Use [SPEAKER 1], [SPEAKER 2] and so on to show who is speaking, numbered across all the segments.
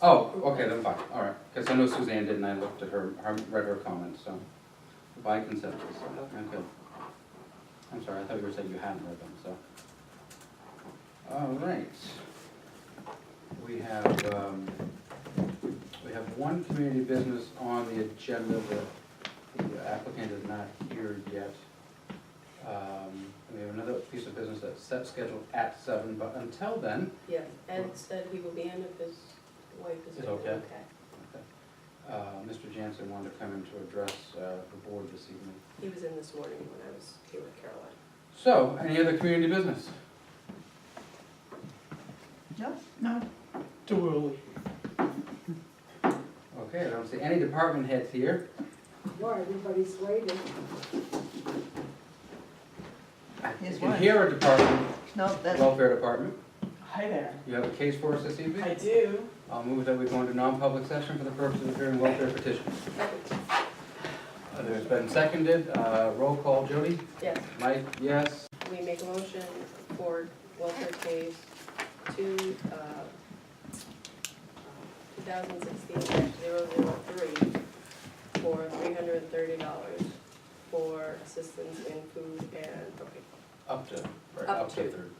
[SPEAKER 1] Oh, okay, then fine, all right, because I know Suzanne did, and I looked at her, read her comments, so, by consensus, okay. I'm sorry, I thought you were saying you hadn't read them, so. All right. We have one community business on the agenda that the applicant is not here yet. We have another piece of business that's set scheduled at 7, but until then.
[SPEAKER 2] Yeah, Ed said he will be in if his wife is
[SPEAKER 1] okay.
[SPEAKER 2] Okay.
[SPEAKER 1] Mr. Jansen wanted to come in to address the board this evening.
[SPEAKER 2] He was in this morning when I was here with Caroline.
[SPEAKER 1] So, any other community business?
[SPEAKER 3] No. Too early.
[SPEAKER 1] Okay, I don't see any department heads here.
[SPEAKER 4] No, everybody's waiting.
[SPEAKER 1] You can hear a department,
[SPEAKER 3] No, that's.
[SPEAKER 1] welfare department.
[SPEAKER 5] Hi there.
[SPEAKER 1] You have a case for us this evening?
[SPEAKER 5] I do.
[SPEAKER 1] I'll move that we go into non-public session for the purpose of hearing welfare petitions. There's been seconded, roll call, Jody?
[SPEAKER 2] Yes,
[SPEAKER 1] Mike, yes?
[SPEAKER 2] we make a motion for welfare case 2016-003 for $330 for assistance in food and cooking.
[SPEAKER 1] Up to, right,
[SPEAKER 2] Up
[SPEAKER 1] up to
[SPEAKER 2] to.
[SPEAKER 1] third.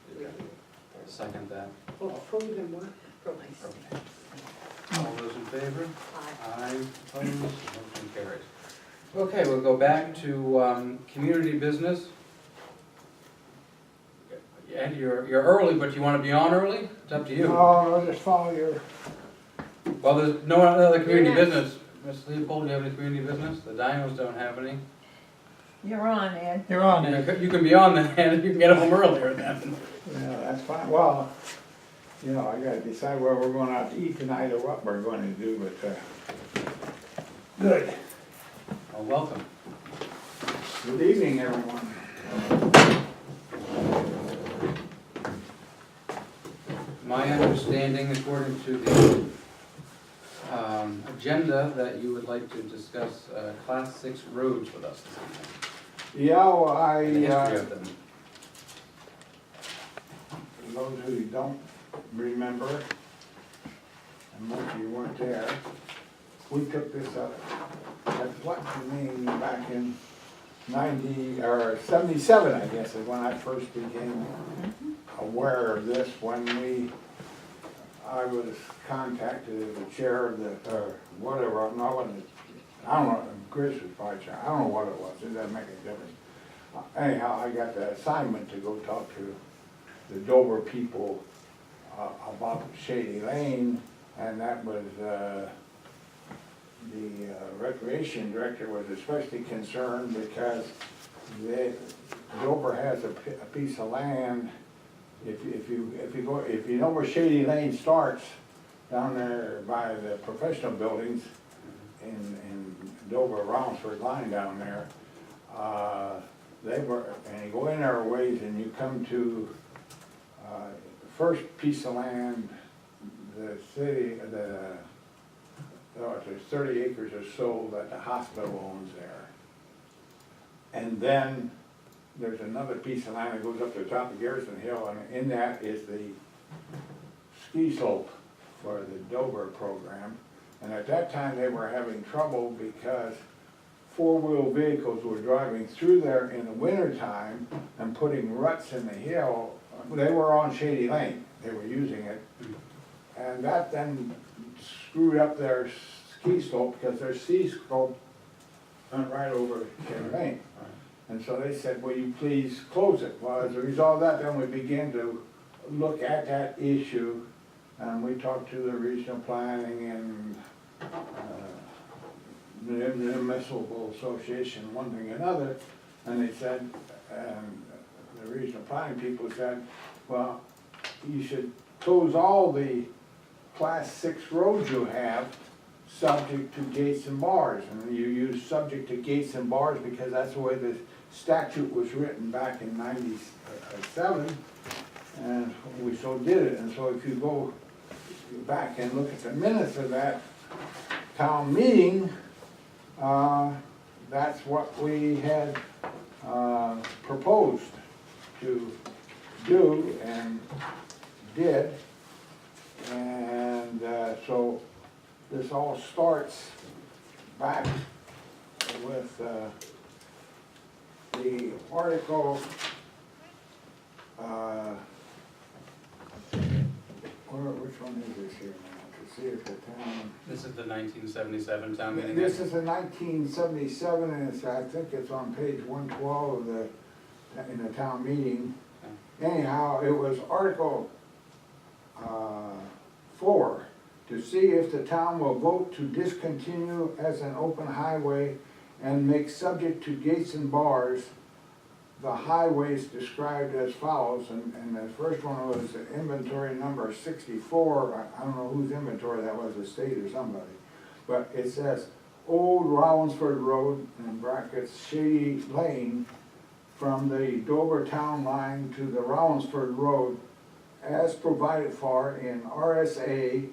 [SPEAKER 1] Second that.
[SPEAKER 4] Oh, food and what?
[SPEAKER 2] Nice.
[SPEAKER 1] Okay. All those in favor?
[SPEAKER 2] Aye.
[SPEAKER 1] Aye, opposed, motion carries. Okay, we'll go back to community business. Ed, you're early, but you want to be on early? It's up to you.
[SPEAKER 6] No, I'll just follow your,
[SPEAKER 1] Well, there's no other community
[SPEAKER 2] You're next.
[SPEAKER 1] business. Ms. Leopold, do you have any community business? The Dinos don't have any.
[SPEAKER 3] You're on, Ed.
[SPEAKER 6] you're on
[SPEAKER 1] And
[SPEAKER 6] it.
[SPEAKER 1] you can be on then, and you can get home earlier then.
[SPEAKER 6] Yeah, that's fine. Well, you know, I gotta decide where we're going out to eat tonight or what we're going to do, but, good.
[SPEAKER 1] Well, welcome.
[SPEAKER 6] Good evening, everyone.
[SPEAKER 1] My understanding, according to the agenda, that you would like to discuss Class 6 roads with us this evening.
[SPEAKER 6] Yeah, well,
[SPEAKER 1] And the history of them.
[SPEAKER 6] For those who don't remember, and most of you weren't there, we took this up at what meeting back in 77, I guess, is when I first became aware of this, when I was contacted as the chair of the, whatever, I don't know, Chris was probably chair, I don't know what it was, it doesn't make a difference. Anyhow, I got the assignment to go talk to the Dover people about Shady Lane, and that was, the recreation director was especially concerned because Dover has a piece of land. If you know where Shady Lane starts, down there by the professional buildings in Dover, Rollinsford line down there, and you go in there a ways and you come to the first piece of land, the city, there's 30 acres or so that the hospital owns there. And then there's another piece of land that goes up to the top of Garrison Hill, and in that is the ski slope for the Dover program. And at that time, they were having trouble because four-wheel vehicles were driving through there in the wintertime and putting ruts in the hill. They were on Shady Lane, they were using it. And that then screwed up their ski slope because their ski slope went right over Shady Lane. And so they said, will you please close it? Well, as a result of that, then we began to look at that issue, and we talked to the regional planning and the municipal association, one thing or another, and they said, the regional planning people said, well, you should close all the Class 6 roads you have subject to gates and bars. And you use subject to gates and bars because that's the way the statute was written back in 97, and we so did it. And so if you go back and look at the minutes of that town meeting, that's what we had proposed to do and did. And so this all starts back with the article, which one is this here now, to see if the town.
[SPEAKER 1] This is the 1977 town meeting.
[SPEAKER 6] This is a 1977, and it's, I think it's on page 112 of in the town meeting. Anyhow, it was Article 4, to see if the town will vote to discontinue as an open highway and make subject to gates and bars the highways described as follows, and the first one was inventory number 64, I don't know whose inventory that was, the state or somebody, but it says, Old Rollinsford Road, in brackets, Shady Lane, from the Dover town line to the Rollinsford Road, as provided for in RSA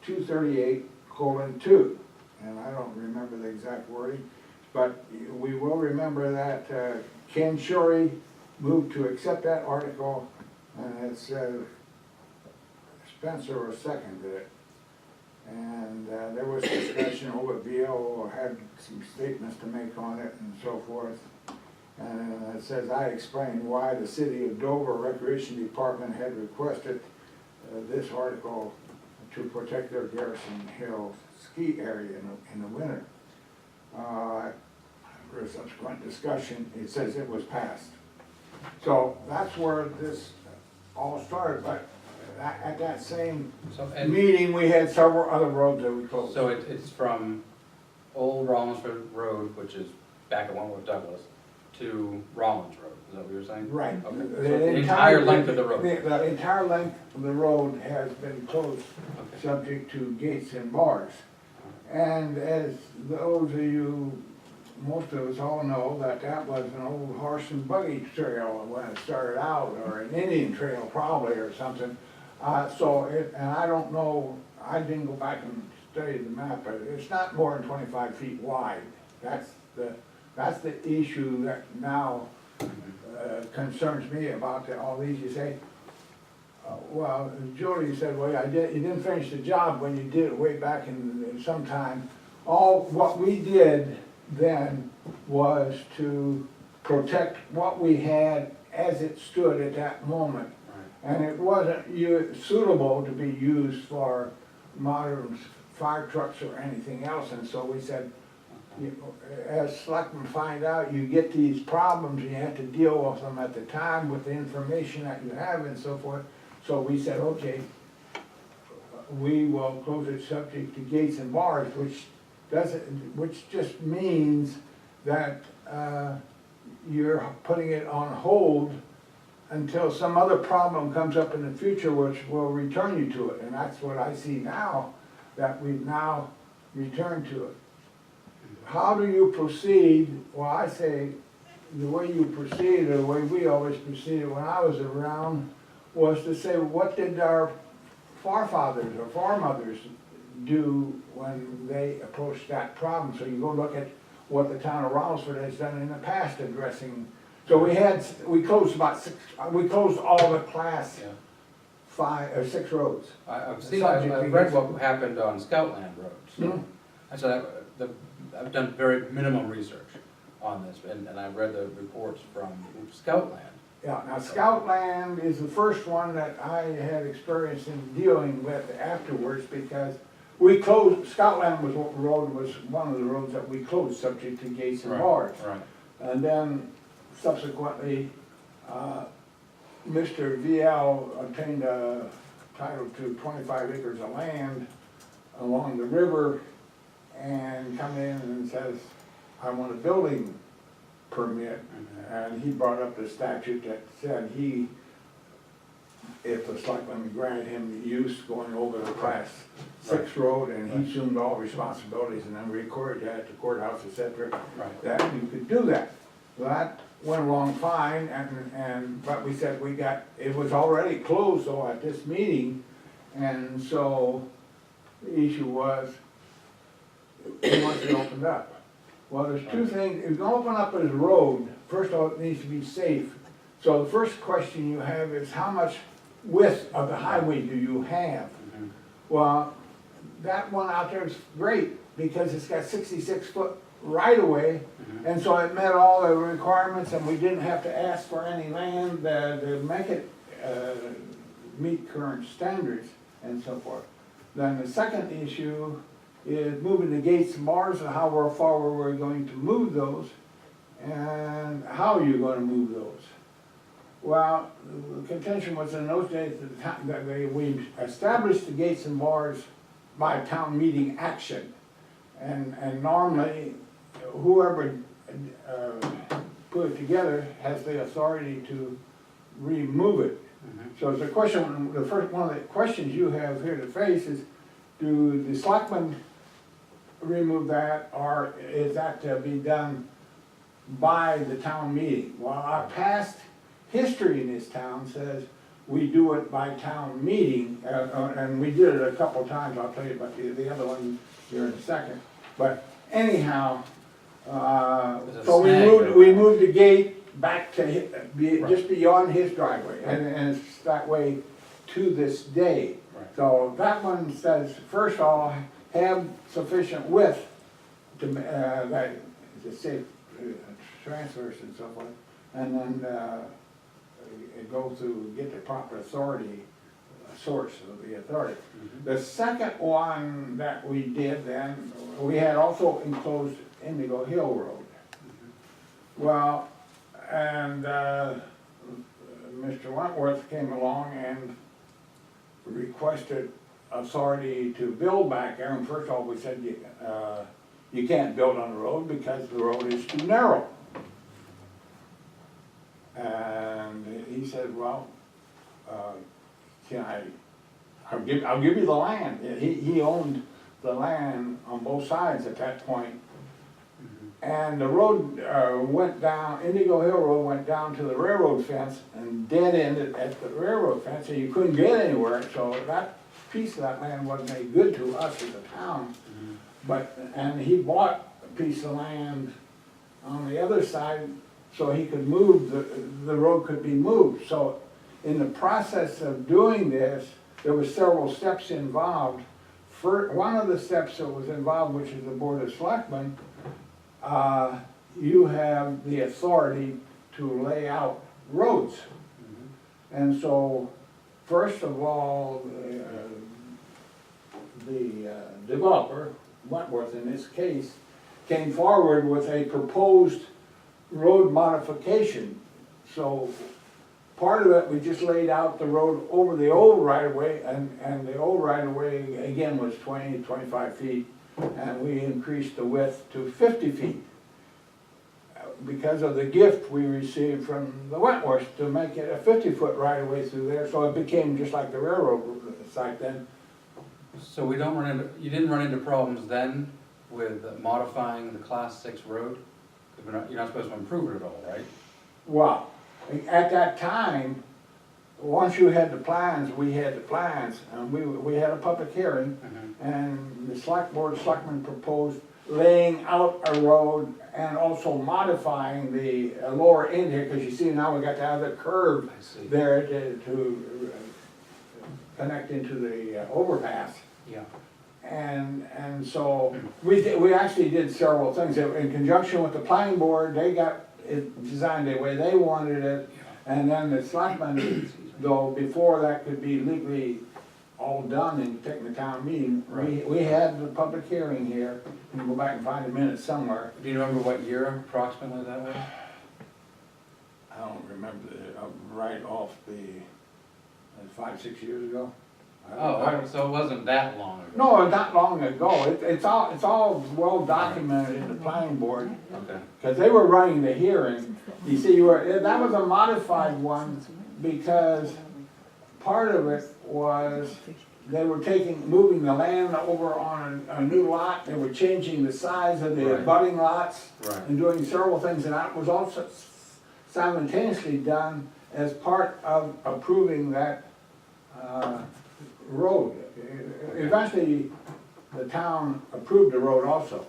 [SPEAKER 6] 238:2, and I don't remember the exact wording, but we will remember that Ken Shorey moved to accept that article, and it's Spencer was seconded it. And there was discussion over VO, had some statements to make on it and so forth. And it says, I explained why the City of Dover Recreation Department had requested this article to protect their Garrison Hill ski area in the winter. For a subsequent discussion, it says it was passed. So that's where this all started, but at that same meeting, we had several other roads that we closed.
[SPEAKER 1] So it's from Old Rollinsford Road, which is back at Wentworth Douglas, to Rollins Road, is that what you were saying?
[SPEAKER 6] Right.
[SPEAKER 1] Okay, so the entire length of the road.
[SPEAKER 6] The entire length of the road has been closed,
[SPEAKER 1] Okay.
[SPEAKER 6] subject to gates and bars. And as those of you, most of us all know, that was an old horse and buggy trail when it started out, or an Indian trail probably, or something. And I don't know, I didn't go back and study the map, but it's not more than 25 feet wide. That's the issue that now concerns me about all these. You say, well, Julie said, well, you didn't finish the job when you did it way back in sometime. What we did then was to protect what we had as it stood at that moment. And it wasn't suitable to be used for modern fire trucks or anything else, and so we said, as selectmen find out, you get these problems, and you have to deal with them at the time with the information that you have and so forth. So we said, okay, we will close it subject to gates and bars, which just means that you're putting it on hold until some other problem comes up in the future, which will return you to it. And that's what I see now, that we've now returned to it. How do you proceed? Well, I say the way you proceed, or the way we always proceeded when I was around, was to say, what did our forefathers or foremothers do when they approached that problem? So you go look at what the town of Rollinsford has done in the past addressing. So we closed all the class 5 or 6 roads.
[SPEAKER 1] I've read what happened on Scoutland Road. So, so I've done very minimum research on this, and I've read the reports from Scoutland.
[SPEAKER 6] Yeah, now Scoutland is the first one that I had experience in dealing with afterwards, because we closed, Scoutland Road was one of the roads that we closed subject to gates and bars.
[SPEAKER 1] Right.
[SPEAKER 6] And then subsequently, Mr. VL obtained a title to 25 acres of land along the river, and come in and says, I want a building permit. And he brought up the statute that said if the selectmen granted him the use going over the class 6 road, and he assumed all responsibilities and then recorded that at the courthouse, etc., that you could do that. Well, that went along fine, but we said it was already closed though at this meeting, and so the issue was, he wants it opened up. Well, there's 2 things. If you open up as a road, first of all, it needs to be safe. So the first question you have is, how much width of the highway do you have? Well, that one out there is great, because it's got 66-foot right-of-way, and so it met all the requirements, and we didn't have to ask for any land to make it meet current standards and so forth. Then the second issue is moving the gates and bars, and how far we're going to move those, and how you're gonna move those. Well, the contention was in those days that we established the gates and bars by town meeting action. And normally, whoever put it together has the authority to remove it. So it's a question, the first one of the questions you have here to face is, do the selectmen remove that, or is that to be done by the town meeting? Well, our past history in this town says we do it by town meeting, and we did it a couple of times. I'll tell you about the other one here in a second. But anyhow, so we moved the gate back to just beyond his driveway, and it's that way to this day.
[SPEAKER 1] Right.
[SPEAKER 6] So that one says, first of all, have sufficient width to, that is safe transfers and so forth, and then go to get the proper authority, source of the authority. The second one that we did then, we had also enclosed Indigo Hill Road. Well, and Mr. Wentworth came along and requested authority to build back there, and first of all, we said you can't build on the road because the road is too narrow. And he said, well, I'll give you the land. He owned the land on both sides at that point. And the road went down, Indigo Hill Road went down to the railroad fence and dead ended at the railroad fence, and you couldn't get anywhere. So that piece of that land wasn't any good to us as a town. And he bought a piece of land on the other side so he could move, the road could be moved. So in the process of doing this, there were several steps involved. One of the steps that was involved, which is the Board of Selectmen, you have the authority to lay out roads. And so, first of all, the developer, Wentworth in this case, came forward with a proposed road modification. So part of it, we just laid out the road over the old right-of-way, and the old right-of-way, again, was 20, 25 feet, and we increased the width to 50 feet because of the gift we received from the Wentworths to make it a 50-foot right-of-way through there, so it became just like the railroad site then.
[SPEAKER 1] So you didn't run into problems then with modifying the Class 6 road? Because you're not supposed to improve it at all, right?
[SPEAKER 6] Well, at that time, once you had the plans, we had the plans, and we had a public hearing, and the selectmen proposed laying out a road and also modifying the lower end here, because you see now we got to have the curve there to connect into the overpass.
[SPEAKER 1] Yeah.
[SPEAKER 6] And so we actually did several things in conjunction with the planning board. They got it designed the way they wanted it, and then the selectmen, though before that could be legally all done and taken to town meeting, we had the public hearing here. You can go back and find the minutes somewhere.
[SPEAKER 1] Do you remember what year approximately that was?
[SPEAKER 6] I don't remember right off the 5, 6 years ago.
[SPEAKER 1] So it wasn't that long ago?
[SPEAKER 6] No, not long ago. It's all well documented in the planning board.
[SPEAKER 1] Okay.
[SPEAKER 6] Because they were running the hearing. You see, that was a modified one because part of it was they were moving the land over on a new lot. They were changing the size of the abutting lots and doing several things. And that was also simultaneously done as part of approving that road. Eventually, the town approved the road also.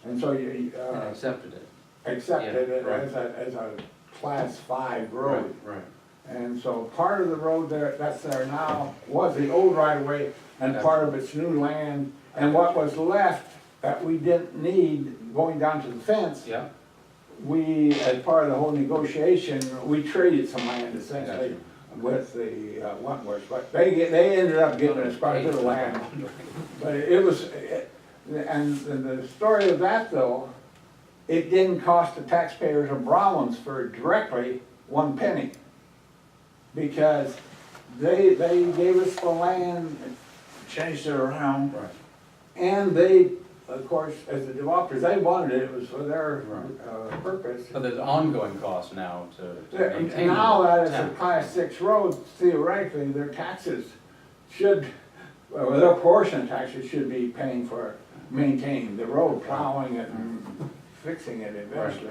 [SPEAKER 6] And so you
[SPEAKER 1] accepted it.
[SPEAKER 6] Accepted it as a Class 5 road.
[SPEAKER 1] Right.
[SPEAKER 6] And so part of the road that's there now was the old right-of-way, and
[SPEAKER 1] Gotcha.
[SPEAKER 6] part of it's new land, and what was left that we didn't need going down to the fence,
[SPEAKER 1] Yeah,
[SPEAKER 6] we, as part of the whole negotiation, we traded some land essentially
[SPEAKER 1] Gotcha.
[SPEAKER 6] with the Wentworths, but they ended up giving us quite a bit of land. But it was, and the story of that though, it didn't cost the taxpayers of Rollinsford directly 1 penny. Because they gave us the land, changed it around,
[SPEAKER 1] Right,
[SPEAKER 6] and they, of course, as the developers, they wanted it, it was for their purpose.
[SPEAKER 1] but there's ongoing costs now to maintain.
[SPEAKER 6] Now
[SPEAKER 1] the
[SPEAKER 6] that it's a
[SPEAKER 1] town.
[SPEAKER 6] class 6 road, theoretically, their taxes should, well, their portion of taxes should be paying for maintaining the road, plowing it and fixing it eventually.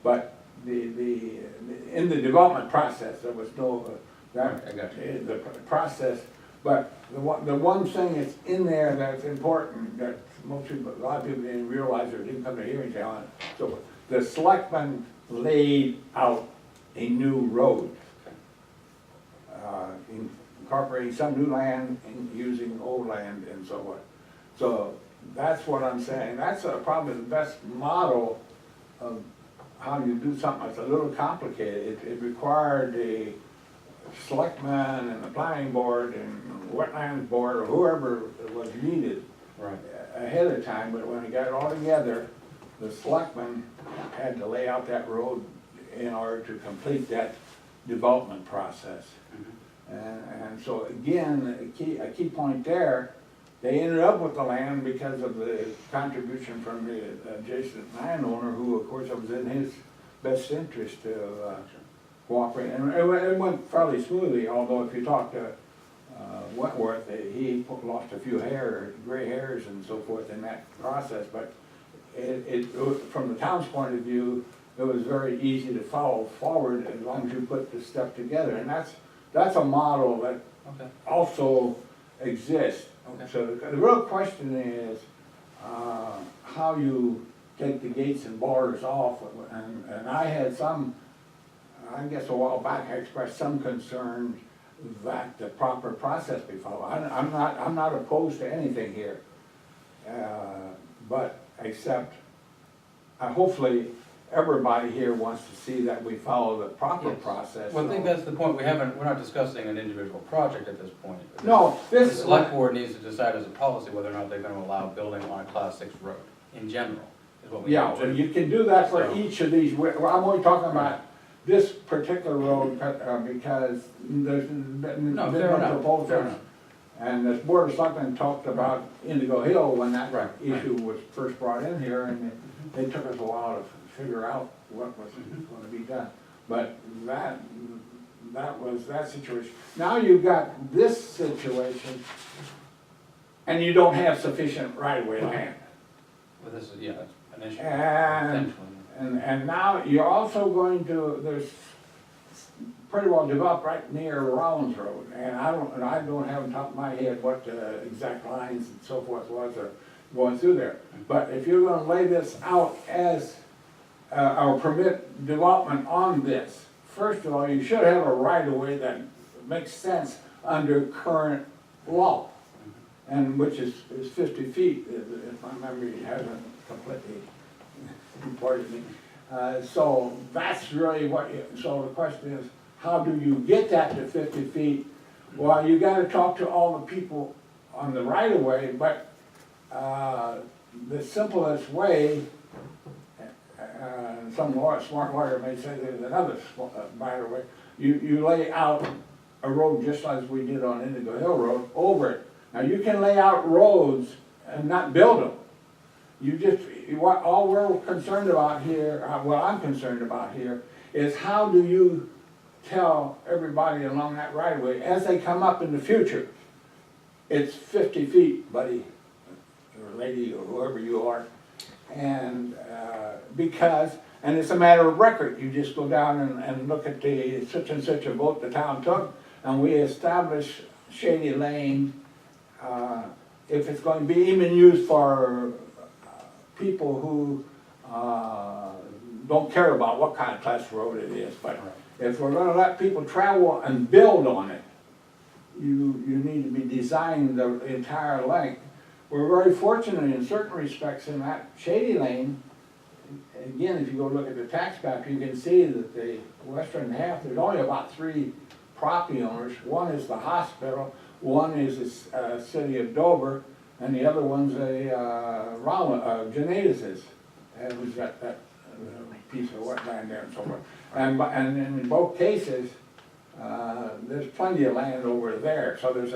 [SPEAKER 6] But in the development process, there was no,
[SPEAKER 1] Right, I got you.
[SPEAKER 6] the process, but the one thing that's in there that's important, that most people, a lot of people didn't realize or didn't come to hearings on it. So the selectmen laid out a new road, incorporating some new land and using old land and so on. So that's what I'm saying, that's probably the best model of how you do something that's a little complicated. It required the selectmen and the planning board and wetlands board or whoever was needed
[SPEAKER 1] Right,
[SPEAKER 6] ahead of time, but when it got it all together, the selectmen had to lay out that road in order to complete that development process. And so again, a key point there, they ended up with the land because of the contribution from the adjacent landowner, who of course it was in his best interest to cooperate. And it went fairly smoothly, although if you talk to Wentworth, he lost a few gray hairs and so forth in that process, but from the town's point of view, it was very easy to follow forward as long as you put the stuff together. And that's a model that
[SPEAKER 1] okay,
[SPEAKER 6] also exists.
[SPEAKER 1] Okay.
[SPEAKER 6] So the real question is how you take the gates and bars off. And I had some, I guess a while back, I expressed some concern that the proper process be followed. I'm not opposed to anything here, but except hopefully everybody here wants to see that we follow the proper
[SPEAKER 1] Yes.
[SPEAKER 6] process.
[SPEAKER 1] Well, I think that's the point, we're not discussing an individual project at this point.
[SPEAKER 6] No,
[SPEAKER 1] The
[SPEAKER 6] this.
[SPEAKER 1] select board needs to decide as a policy whether or not they're gonna allow building on a class 6 road, in general, is what we
[SPEAKER 6] Yeah,
[SPEAKER 1] need
[SPEAKER 6] well,
[SPEAKER 1] to.
[SPEAKER 6] you can do that for
[SPEAKER 1] So-
[SPEAKER 6] each of these, well, I'm only talking about this particular road, because there's been
[SPEAKER 1] No,
[SPEAKER 6] no
[SPEAKER 1] fair enough, fair
[SPEAKER 6] proposals.
[SPEAKER 1] enough.
[SPEAKER 6] And the Board of Selectmen talked about Indigo Hill when that
[SPEAKER 1] Right, right.
[SPEAKER 6] issue was first brought in here, and it took us a while to figure out what was gonna be done. But that was that situation. Now you've got this situation, and you don't have sufficient right-of-way land.
[SPEAKER 1] Well, this is, yeah, that's an issue,
[SPEAKER 6] And
[SPEAKER 1] potentially.
[SPEAKER 6] And now you're also going to, there's pretty well developed right near Rollins Road. And I don't have on top of my head what the exact lines and so forth was or going through there. But if you're gonna lay this out as, or permit development on this, first of all, you should have a right of way that makes sense under current law. And which is 50 feet, if my memory hasn't completely reported me. So that's really so the question is, how do you get that to 50 feet? Well, you gotta talk to all the people on the right of way, but the simplest way, some smart lawyer may say there's another better way, you lay out a road just as we did on Indigo Hill Road over it. Now, you can lay out roads and not build them. All we're concerned about here, what I'm concerned about here, is how do you tell everybody along that right of way, as they come up in the future, it's 50 feet, buddy, or lady, or whoever you are, and and it's a matter of record. You just go down and look at the such and such a vote the town took, and we establish Shady Lane, if it's going to be even used for people who don't care about what kind of class road it is, but if we're gonna let people travel and build on it, you need to be designing the entire length. We're very fortunate in certain respects in that Shady Lane. Again, if you go look at the tax map, you can see that the western half, there's only about 3 property owners. One is the hospital, one is the city of Dover, and the other one's Genadis's. And who's got that piece of wetland there and so forth. And in both cases, there's plenty of land over there. So there's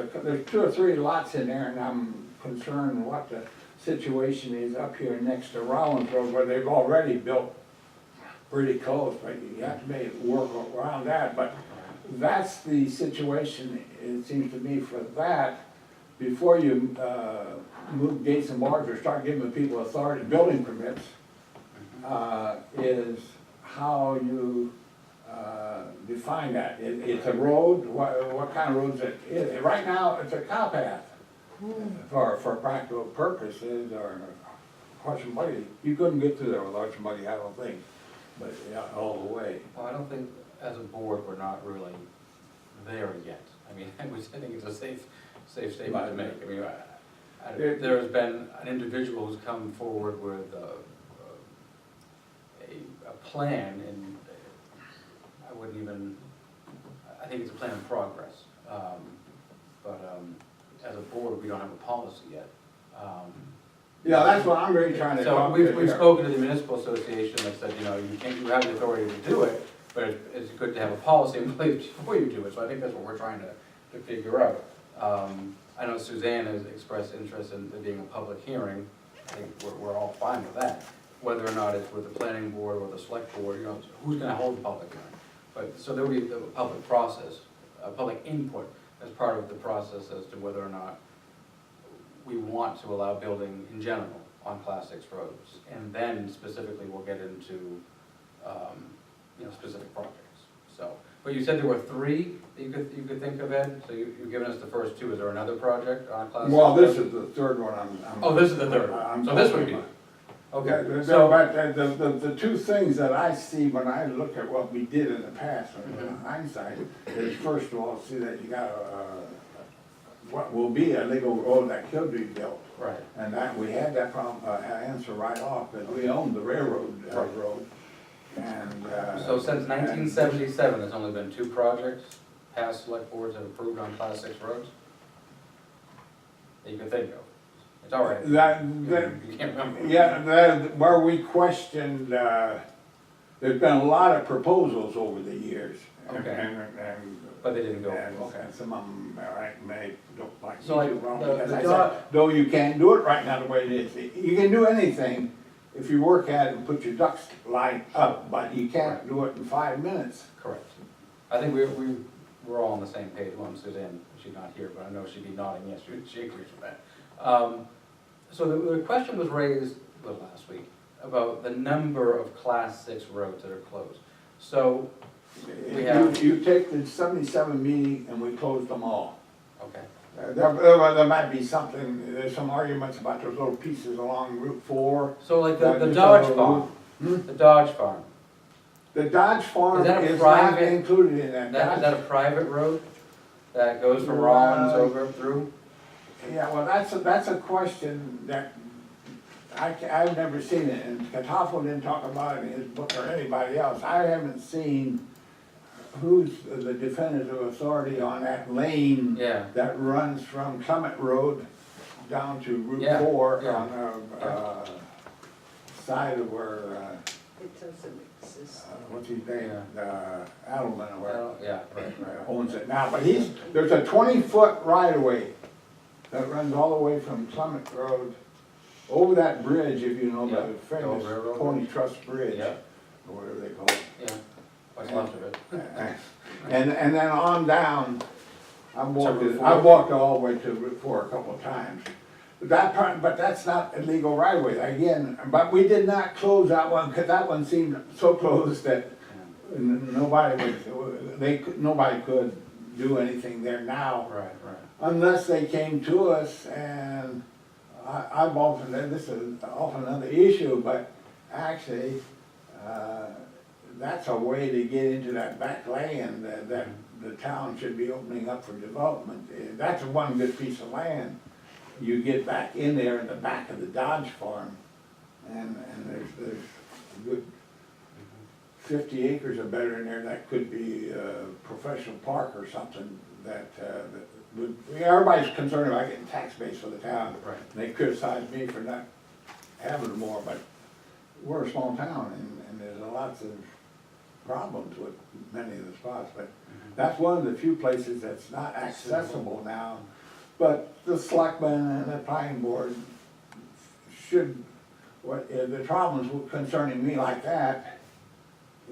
[SPEAKER 6] 2 or 3 lots in there, and I'm concerned what the situation is up here next to Rollinsford, where they've already built pretty close, but you have to make it work around that. But that's the situation, it seems to me, for that. Before you move gates and bars or start giving people authority, building permits, is how you define that. It's a road, what kind of road is it? Right now, it's a cow path for practical purposes, or horse and buggy. You couldn't get through there with horse and buggy, I don't think, but yeah, all the way.
[SPEAKER 1] Well, I don't think, as a board, we're not really there yet. I mean, I think it's a safe statement to make. I mean, there has been an individual who's come forward with a plan, and I wouldn't even, I think it's a plan in progress. But as a board, we don't have a policy yet.
[SPEAKER 6] Yeah, that's what I'm really trying to
[SPEAKER 1] So
[SPEAKER 6] talk
[SPEAKER 1] we've
[SPEAKER 6] here.
[SPEAKER 1] spoken to the municipal association that said, you have the authority to do it, but it's good to have a policy in place before you do it. So I think that's what we're trying to figure out. I know Suzanne has expressed interest in there being a public hearing. I think we're all fine with that. Whether or not it's with the planning board or the select board, who's gonna hold the public hearing? But, so there will be a public process, a public input as part of the process as to whether or not we want to allow building in general on Class 6 roads. And then specifically we'll get into, specific projects. So, but you said there were 3 that you could think of, Ed? So you've given us the first 2. Is there another project on Class 6?
[SPEAKER 6] Well, this is the 3rd one I'm.
[SPEAKER 1] Oh, this is the 3rd
[SPEAKER 6] I'm
[SPEAKER 1] one. So this would
[SPEAKER 6] talking
[SPEAKER 1] be,
[SPEAKER 6] about.
[SPEAKER 1] okay.
[SPEAKER 6] So,
[SPEAKER 1] So,
[SPEAKER 6] but the 2 things that I see when I look at what we did in the past, in
[SPEAKER 1] Mhm.
[SPEAKER 6] hindsight, is first of all, see that you got what will be a legal road that could be built.
[SPEAKER 1] right.
[SPEAKER 6] And that, we had that problem, answer right off, because we owned the railroad road. And,
[SPEAKER 1] So since 1977, there's only been 2 projects past select boards have approved on Class 6 roads that you can think of. It's all right. You can't remember.
[SPEAKER 6] Yeah, where we questioned, there's been a lot of proposals over the years.
[SPEAKER 1] Okay.
[SPEAKER 6] And
[SPEAKER 1] But they didn't go,
[SPEAKER 6] and
[SPEAKER 1] okay.
[SPEAKER 6] some of them, may don't like me
[SPEAKER 1] So like
[SPEAKER 6] too wrong,
[SPEAKER 1] the
[SPEAKER 6] because I
[SPEAKER 1] dot-
[SPEAKER 6] said, though you can't do it right now the way it is. You can do anything if you work at it and put your ducks lined up, but you can't do it in 5 minutes.
[SPEAKER 1] Correct. I think we're all on the same page. Well, Suzanne, she's not here, but I know she'd be nodding yes, she agrees with that. So the question was raised, last week, about the number of Class 6 roads that are closed. So, we have,
[SPEAKER 6] You take the 77 meeting and we closed them all.
[SPEAKER 1] okay,
[SPEAKER 6] There might be something, there's some arguments about those little pieces along Route 4.
[SPEAKER 1] so like the
[SPEAKER 6] Just
[SPEAKER 1] Dodge
[SPEAKER 6] a
[SPEAKER 1] Farm,
[SPEAKER 6] Hmm?
[SPEAKER 1] the Dodge Farm,
[SPEAKER 6] The Dodge Farm
[SPEAKER 1] Is that a
[SPEAKER 6] is not
[SPEAKER 1] private-
[SPEAKER 6] included in
[SPEAKER 1] is
[SPEAKER 6] that.
[SPEAKER 1] that a private road that goes from Rollins
[SPEAKER 6] Well,
[SPEAKER 1] over through?
[SPEAKER 6] Yeah, well, that's a question that I've never seen it, and Katafo didn't talk about it in his book or anybody else. I haven't seen who's the definitive authority on that lane
[SPEAKER 1] Yeah,
[SPEAKER 6] that runs from Clement Road down to Route
[SPEAKER 1] Yeah,
[SPEAKER 6] 4
[SPEAKER 1] yeah,
[SPEAKER 6] on the side of where,
[SPEAKER 4] It doesn't exist.
[SPEAKER 6] what's his name, Adelman or whatever.
[SPEAKER 1] yeah, right.
[SPEAKER 6] Owns it now, but there's a 20-foot right-of-way that runs all the way from Clement Road over that bridge, if you know,
[SPEAKER 1] Yeah,
[SPEAKER 6] the
[SPEAKER 1] the
[SPEAKER 6] famous
[SPEAKER 1] old railroad
[SPEAKER 6] Pony
[SPEAKER 1] bridge.
[SPEAKER 6] Trust Bridge,
[SPEAKER 1] Yeah.
[SPEAKER 6] or whatever they call it.
[SPEAKER 1] Yeah, what's left of it.
[SPEAKER 6] And then on down, I've
[SPEAKER 1] Route 4?
[SPEAKER 6] walked all the way to Route 4 a couple of times. That part, but that's not a legal right-of-way, again, but we did not close that one, because that one seemed so close that nobody could do anything there now,
[SPEAKER 1] Right, right.
[SPEAKER 6] unless they came to us, and I've often, and this is often another issue, but actually, that's a way to get into that back land that the town should be opening up for development. That's one good piece of land. You get back in there in the back of the Dodge farm, and there's a good 50 acres or better in there that could be a professional park or something that would, everybody's concerned about getting tax base for the town.
[SPEAKER 1] Right.
[SPEAKER 6] And they criticize me for not having more, but we're a small town and there's lots of problems with many of the spots, but that's one of the few places that's not accessible now. But the selectmen and the planning board should, the problems concerning me like that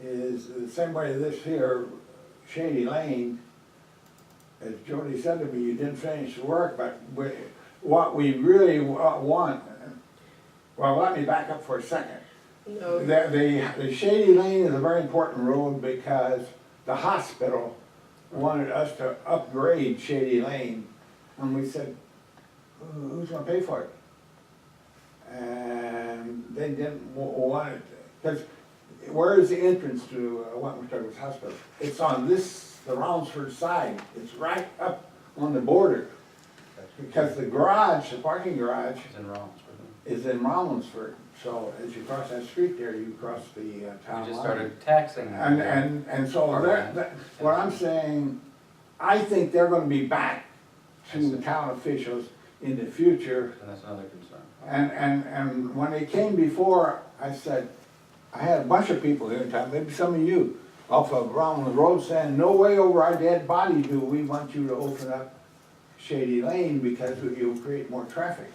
[SPEAKER 6] is the same way this here, Shady Lane, as Jody said to me, you didn't finish the work, but what we really want, well, let me back up for a second.
[SPEAKER 2] No,
[SPEAKER 6] The Shady Lane is a very important road because the hospital wanted us to upgrade Shady Lane, and we said, who's gonna pay for it? And they didn't want it, because where is the entrance to Wentworth Douglas Hospital? It's on this, the Rollinsford side, it's right up on the border. Because the garage, the parking garage,
[SPEAKER 1] It's in Rollinsford.
[SPEAKER 6] is in Rollinsford. So as you cross that street there, you cross the town line.
[SPEAKER 1] We just started taxing them.
[SPEAKER 6] And so what I'm saying, I think they're gonna be back to the town officials in the future.
[SPEAKER 1] And that's another concern.
[SPEAKER 6] And when they came before, I said, I had a bunch of people here in town, maybe some of you, off of Rollins Road saying, no way over our dead body do we want you to open up Shady Lane because you'll create more traffic.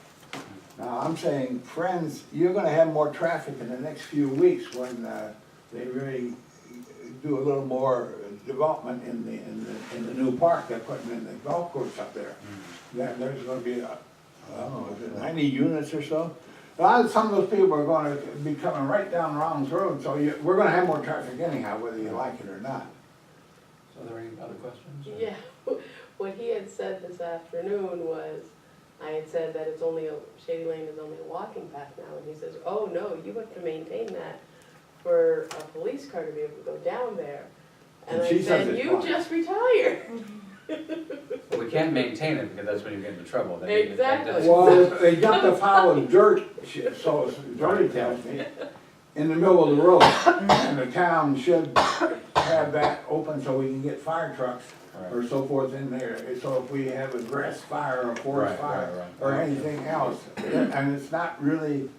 [SPEAKER 6] Now, I'm saying, friends, you're gonna have more traffic in the next few weeks when they really do a little more development in the new park they're putting in the golf course up there. There's gonna be, I don't know, is it 90 units or so? Some of those people are gonna be coming right down Rollins Road, so we're gonna have more traffic anyhow, whether you like it or not.
[SPEAKER 1] So are there any other questions? or-
[SPEAKER 2] yeah, what he had said this afternoon was, I had said that it's only Shady Lane is only a walking path now, and he says, oh no, you have to maintain that for a police car to be able to go down there. And
[SPEAKER 6] And
[SPEAKER 2] I
[SPEAKER 6] she says
[SPEAKER 2] said,
[SPEAKER 6] it's
[SPEAKER 2] you
[SPEAKER 6] fine."
[SPEAKER 2] just retired.
[SPEAKER 1] Well, we can't maintain it because that's when you get into trouble. Then you-
[SPEAKER 2] Exactly.
[SPEAKER 6] Well, they dumped a pile of dirt, so Jody tells me, in the middle of the road. And the town should have that open so we can get fire trucks or so forth in there. So if we have a grass fire or a forest fire or anything else, and it's not really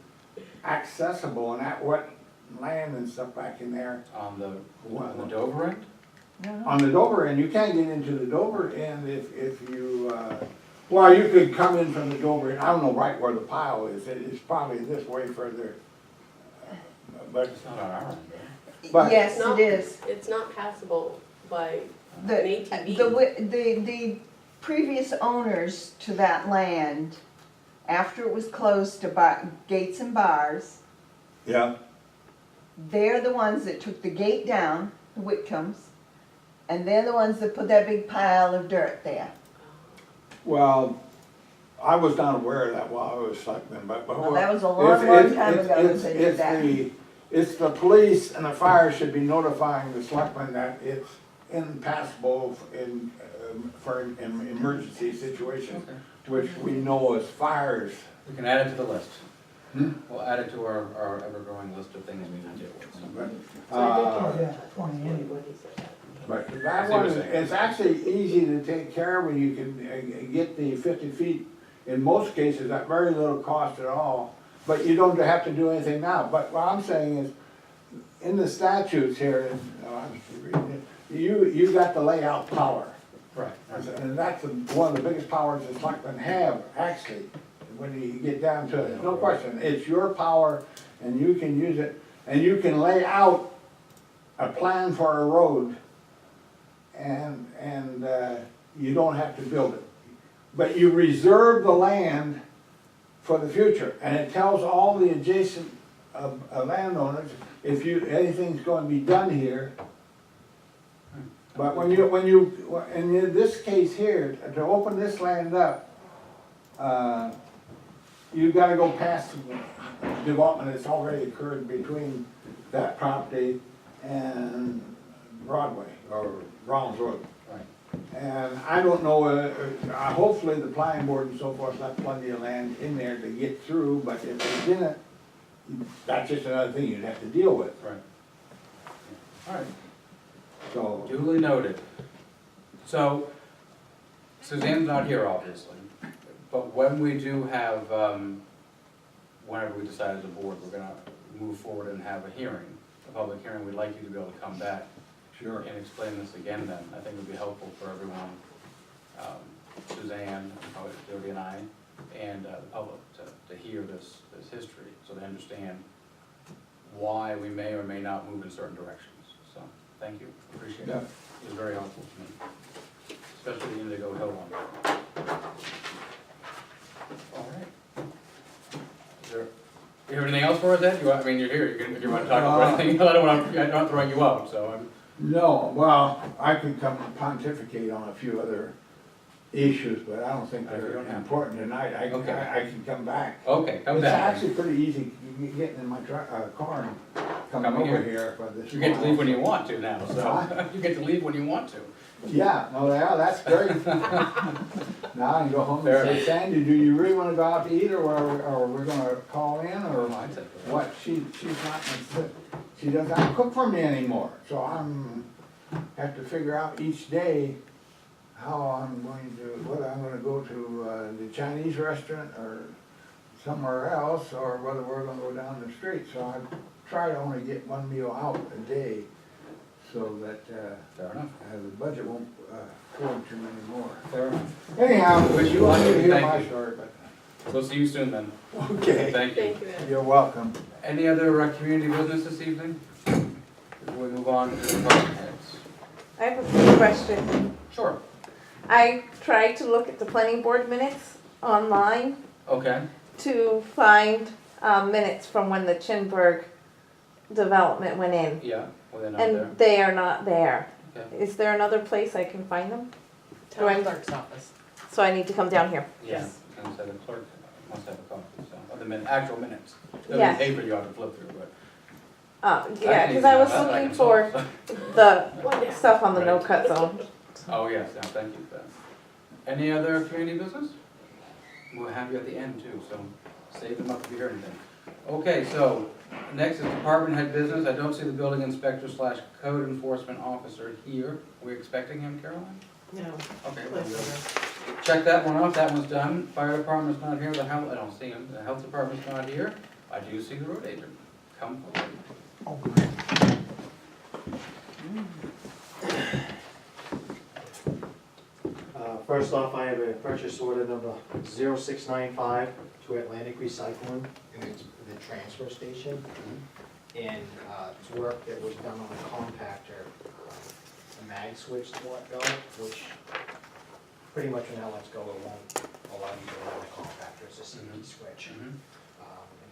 [SPEAKER 6] accessible and that wet land and stuff back in there.
[SPEAKER 1] On the Dover end?
[SPEAKER 6] On the Dover end, you can't get into the Dover end if you, well, you could come in from the Dover end, I don't know right where the pile is, it's probably this way further. But,
[SPEAKER 1] It's not on our end, right?
[SPEAKER 6] But-
[SPEAKER 3] Yes,
[SPEAKER 2] No,
[SPEAKER 3] it is.
[SPEAKER 2] It's not passable by
[SPEAKER 3] The,
[SPEAKER 2] an ATV.
[SPEAKER 3] the previous owners to that land, after it was closed to gates and bars,
[SPEAKER 6] yeah,
[SPEAKER 3] they're the ones that took the gate down, the Whitcombs, and they're the ones that put that big pile of dirt there.
[SPEAKER 6] well, I was not aware of that while I was selectman, but.
[SPEAKER 3] Well, that was a long, long time ago that they did that.
[SPEAKER 6] It's the police and the fire should be notifying the selectmen that it's impassable for an emergency situation,
[SPEAKER 1] Okay.
[SPEAKER 6] which we know as fires.
[SPEAKER 1] We can add it to the list.
[SPEAKER 6] Hmm?
[SPEAKER 1] We'll add it to our ever-growing list of things we need to deal with. so.
[SPEAKER 6] But,
[SPEAKER 2] So I did
[SPEAKER 6] uh,
[SPEAKER 2] get it. What he said.
[SPEAKER 6] But
[SPEAKER 1] I
[SPEAKER 6] that
[SPEAKER 1] see what
[SPEAKER 6] one,
[SPEAKER 1] you're saying.
[SPEAKER 6] it's actually easy to take care of when you can get the 50 feet, in most cases, at very little cost at all. But you don't have to do anything now. But what I'm saying is, in the statutes here, and I'm just reading it, you got the layout power.
[SPEAKER 1] Right.
[SPEAKER 6] And that's one of the biggest powers the selectmen have, actually, when you get down to it. No question, it's your power, and you can use it, and you can lay out a plan for a road, and you don't have to build it. But you reserve the land for the future, and it tells all the adjacent landowners, if anything's going to be done here. But in this case here, to open this land up, you gotta go past development that's already occurred between that property and Broadway, or Rollins Road.
[SPEAKER 1] Right.
[SPEAKER 6] And I don't know, hopefully the planning board and so forth left plenty of land in there to get through, but if they didn't, that's just another thing you'd have to deal with,
[SPEAKER 1] Right. All right,
[SPEAKER 6] so.
[SPEAKER 1] duly noted. So, Suzanne's not here, obviously, but when we do have, whenever we decide as a board, we're gonna move forward and have a hearing, a public hearing, we'd like you to be able to come back
[SPEAKER 6] Sure.
[SPEAKER 1] and explain this again then. I think it would be helpful for everyone, Suzanne, probably Jody and I, and the public to hear this history, so they understand why we may or may not move in certain directions. So, thank you, appreciate it.
[SPEAKER 6] Yeah.
[SPEAKER 1] It was very helpful to me, especially the Indigo Hill one. All right. Is there, you have anything else for us, Ed? I mean, you're here, you want to talk about anything? I don't want to, I'm not throwing you out, so I'm.
[SPEAKER 6] No, well, I could come and pontificate on a few other issues, but I don't think
[SPEAKER 1] You
[SPEAKER 6] they're
[SPEAKER 1] don't have to.
[SPEAKER 6] important tonight.
[SPEAKER 1] Okay.
[SPEAKER 6] I can come back.
[SPEAKER 1] Okay, come
[SPEAKER 6] It's
[SPEAKER 1] back.
[SPEAKER 6] actually pretty easy, getting in my car and coming
[SPEAKER 1] Coming
[SPEAKER 6] over
[SPEAKER 1] here.
[SPEAKER 6] here for this.
[SPEAKER 1] You get to leave when you want to now,
[SPEAKER 6] Huh?
[SPEAKER 1] so, you get to leave when you want to.
[SPEAKER 6] Yeah, no, yeah, that's great. Now I can go home
[SPEAKER 1] Fair
[SPEAKER 6] and say,
[SPEAKER 1] enough.
[SPEAKER 6] Sandy, do you really wanna go out to eat, or we're gonna call in, or
[SPEAKER 1] Well, I'd say for
[SPEAKER 6] what? She's not, she doesn't cook for me anymore, so have to figure out each day how I'm going to, whether I'm gonna go to the Chinese restaurant or somewhere else, or whether we're gonna go down the street. So I try to only get one meal out a day, so that
[SPEAKER 1] Fair enough.
[SPEAKER 6] the budget won't afford too many more.
[SPEAKER 1] Fair enough.
[SPEAKER 6] Anyhow,
[SPEAKER 1] Wish you
[SPEAKER 6] you want
[SPEAKER 1] luck.
[SPEAKER 6] to hear
[SPEAKER 1] Thank
[SPEAKER 6] my
[SPEAKER 1] you.
[SPEAKER 6] story, but,
[SPEAKER 1] We'll see you soon then.
[SPEAKER 6] okay,
[SPEAKER 1] Thank you.
[SPEAKER 2] Thank you, Ed.
[SPEAKER 6] you're welcome.
[SPEAKER 1] Any other community business this evening? Before we move on to the department heads?
[SPEAKER 5] I have a quick question.
[SPEAKER 1] Sure.
[SPEAKER 5] I tried to look at the planning board minutes online
[SPEAKER 1] Okay,
[SPEAKER 5] to find minutes from when the Chinburg development went in.
[SPEAKER 1] yeah, well, they're not there.
[SPEAKER 5] And they are not there.
[SPEAKER 1] Okay.
[SPEAKER 5] Is there another place I can find them? Do I-
[SPEAKER 4] Town clerk's office.
[SPEAKER 5] So I need to come down here?
[SPEAKER 1] Yeah,
[SPEAKER 4] Yes.
[SPEAKER 1] I was gonna say the clerk must have a copy, so, of the actual minutes. There'll
[SPEAKER 5] Yes.
[SPEAKER 1] be paper you have to flip through, but.
[SPEAKER 5] Yeah, because I was looking for the stuff on the no cut zone.
[SPEAKER 1] Oh, yes, yeah, thank you for that. Any other community business? We'll have you at the end too, so save them up if you hear anything. Okay, so next is department head business. I don't see the building inspector / code enforcement officer here. We're expecting him, Caroline?
[SPEAKER 4] No.
[SPEAKER 1] Okay, well, we'll check that one off. That one's done. Fire department's not here. The health, I don't see him. The health department's not here. I do see the road agent. Come forward.
[SPEAKER 7] First off, I have a purchase order number 0695 to Atlantic Recycling, and it's the transfer station. And it's work that was done on a compactor, a mag switch to let go, which pretty much when that lets go, it won't allow you to run the compactor, it's a CP switch.
[SPEAKER 1] Mhm.
[SPEAKER 7] And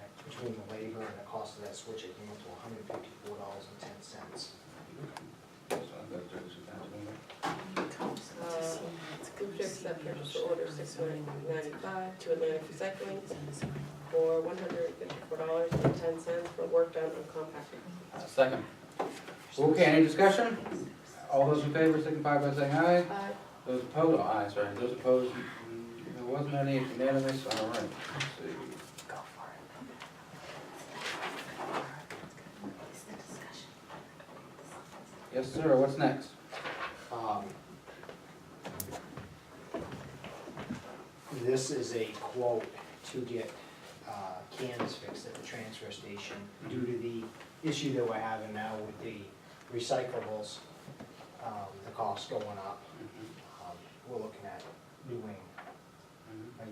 [SPEAKER 7] that's between the labor and the cost of that switch, it came up to $154.10.
[SPEAKER 2] Move to accept purchase order 695 to Atlantic Recycling for $154.10 for work done on compactor.
[SPEAKER 1] Second. Okay, any discussion? All those in favor signify by saying aye.
[SPEAKER 2] Aye.
[SPEAKER 1] Those opposed, oh, aye, sorry. Those opposed, there wasn't any, it's unanimous, all right. Let's see. Yes, sir, what's next?
[SPEAKER 7] This is a quote to get cans fixed at the transfer station due to the issue that we're having now with the recyclables, the cost going up. We're looking at doing,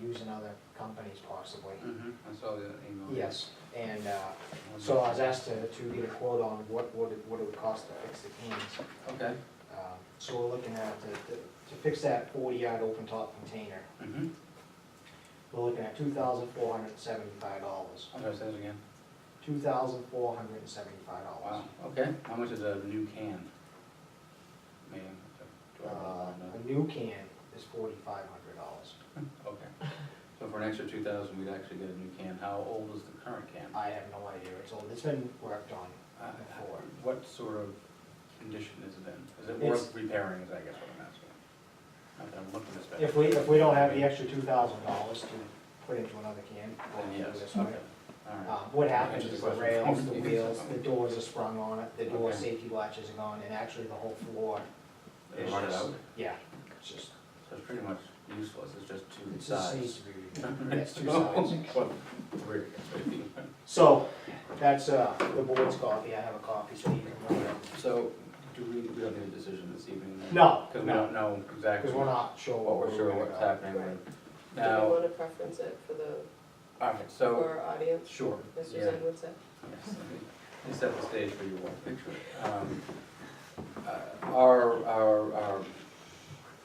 [SPEAKER 7] using other companies possibly.
[SPEAKER 1] I saw the email.
[SPEAKER 7] Yes, and so I was asked to get a quote on what it would cost to fix the cans.
[SPEAKER 1] Okay.
[SPEAKER 7] So we're looking at, to fix that 40-yard open top container, we're looking at $2,475.
[SPEAKER 1] I'm gonna say it again.
[SPEAKER 7] $2,475.
[SPEAKER 1] Wow, okay. How much is a new can? Man,
[SPEAKER 7] A new can is $4,500.
[SPEAKER 1] okay. So for an extra 2,000, we'd actually get a new can. How old is the current can?
[SPEAKER 7] I have no idea, it's old, it's been worked on before.
[SPEAKER 1] What sort of condition is it in? Is it worth repairing, is I guess what I'm asking? Not that I'm looking to spend.
[SPEAKER 7] If we don't have the extra $2,000 to put into another can,
[SPEAKER 1] Then
[SPEAKER 7] we'll do
[SPEAKER 1] yes,
[SPEAKER 7] this
[SPEAKER 1] okay,
[SPEAKER 7] way.
[SPEAKER 1] all right.
[SPEAKER 7] What happens
[SPEAKER 1] Answer the
[SPEAKER 7] is the
[SPEAKER 1] question.
[SPEAKER 7] rails, the wheels, the doors are sprung on it, the door
[SPEAKER 1] Okay.
[SPEAKER 7] safety latches are gone, and actually the whole floor
[SPEAKER 1] They
[SPEAKER 7] is
[SPEAKER 1] run it
[SPEAKER 7] just,
[SPEAKER 1] out,
[SPEAKER 7] yeah, it's just,
[SPEAKER 1] so it's pretty much useless, it's just two
[SPEAKER 7] it's just
[SPEAKER 1] sides.
[SPEAKER 7] needs to be, it's two sides.
[SPEAKER 1] Well, where it gets maybe.
[SPEAKER 7] So, that's, the board's copy, I have a copy, so you can look at it.
[SPEAKER 1] So, we don't need a decision this evening then?
[SPEAKER 7] No,
[SPEAKER 1] Because we
[SPEAKER 7] no,
[SPEAKER 1] don't know exactly.
[SPEAKER 7] because we're not sure
[SPEAKER 1] What
[SPEAKER 7] what
[SPEAKER 1] we're sure
[SPEAKER 7] gonna
[SPEAKER 1] what's
[SPEAKER 7] go.
[SPEAKER 1] happening with.
[SPEAKER 2] Do you
[SPEAKER 1] Now,
[SPEAKER 2] wanna preference it for the,
[SPEAKER 1] alright, so,
[SPEAKER 2] for our audience,
[SPEAKER 1] sure,
[SPEAKER 2] as
[SPEAKER 1] yeah.
[SPEAKER 2] Suzanne would say?
[SPEAKER 1] Yes, let me set the stage for you one picture. Our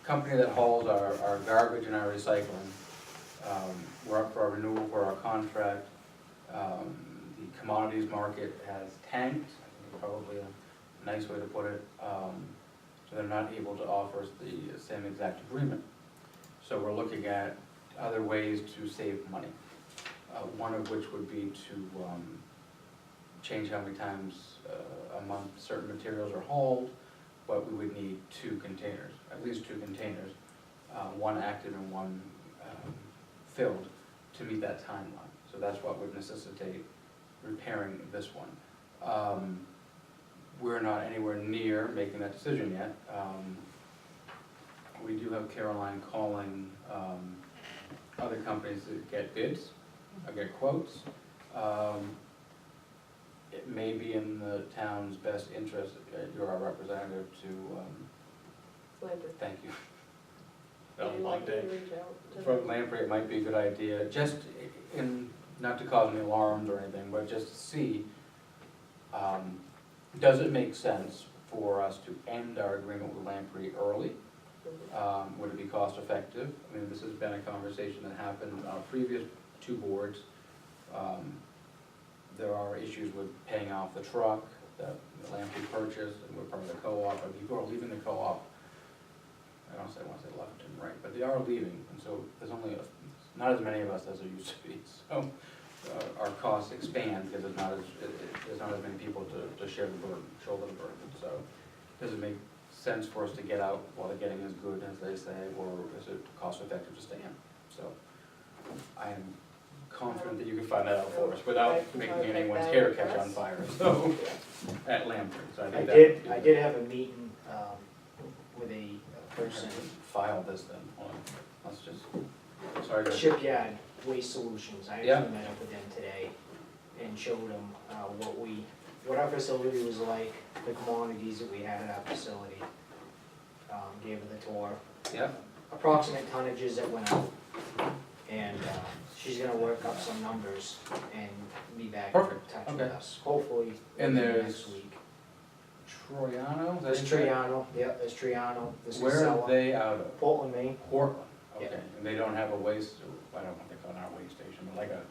[SPEAKER 1] company that hauls our garbage and our recycling, we're up for our renewal for our contract. The commodities market has tanked, I think probably a nice way to put it. So they're not able to offer us the same exact agreement. So we're looking at other ways to save money. One of which would be to change how many times a month certain materials are hauled, but we would need 2 containers, at least 2 containers, one active and one filled, to meet that timeline. So that's what would necessitate repairing this one. We're not anywhere near making that decision yet. We do have Caroline calling other companies to get bids, get quotes. It may be in the town's best interest, you're our representative, to,
[SPEAKER 2] Lambert.
[SPEAKER 1] thank you.
[SPEAKER 2] Would you
[SPEAKER 1] Long
[SPEAKER 2] like me
[SPEAKER 1] day.
[SPEAKER 2] to reach out to
[SPEAKER 1] For
[SPEAKER 2] them?
[SPEAKER 1] Lamprey, it might be a good idea, just in, not to cause any alarms or anything, but just to see, does it make sense for us to end our agreement with Lamprey early?
[SPEAKER 2] Mhm.
[SPEAKER 1] Would it be cost effective? I mean, this has been a conversation that happened on previous 2 boards. There are issues with paying off the truck that Lamprey purchased, and we're part of the co-op, and people are leaving the co-op. I don't say, I want to say left and right, but they are leaving, and so there's only, not as many of us as there used to be. So our costs expand because there's not as many people to share the burden, shoulder the burden. So does it make sense for us to get out while the getting is good, as they say, or is it cost effective to stay in? So I am confident that you can find that out for us without making anyone's hair catch on fire, so, at Lamprey, so I
[SPEAKER 7] I
[SPEAKER 1] think that. would be
[SPEAKER 7] I
[SPEAKER 1] good.
[SPEAKER 7] did have a meeting, with a person,
[SPEAKER 1] File this then, hold on, let's just, sorry. go ahead.
[SPEAKER 7] Shipyard Waste Solutions, I
[SPEAKER 1] Yeah.
[SPEAKER 7] actually met up with them today and showed them, what our facility was like, the commodities that we had at our facility. Gave her the tour,
[SPEAKER 1] Yep,
[SPEAKER 7] approximate tonnages that went out. And, she's gonna work up some numbers and be back in
[SPEAKER 1] Perfect,
[SPEAKER 7] touch with
[SPEAKER 1] okay.
[SPEAKER 7] us, hopefully
[SPEAKER 1] And
[SPEAKER 7] within
[SPEAKER 1] there's-
[SPEAKER 7] next week.
[SPEAKER 1] Troiano, is that
[SPEAKER 7] There's
[SPEAKER 1] it?
[SPEAKER 7] Triano, yeah, there's Triano, there's
[SPEAKER 1] Where are
[SPEAKER 7] Casella,
[SPEAKER 1] they out of?
[SPEAKER 7] Portland, Maine.
[SPEAKER 1] Portland,
[SPEAKER 7] Yeah.
[SPEAKER 1] okay, and they don't have a waste, I don't know what they call it, our waste station, but like a,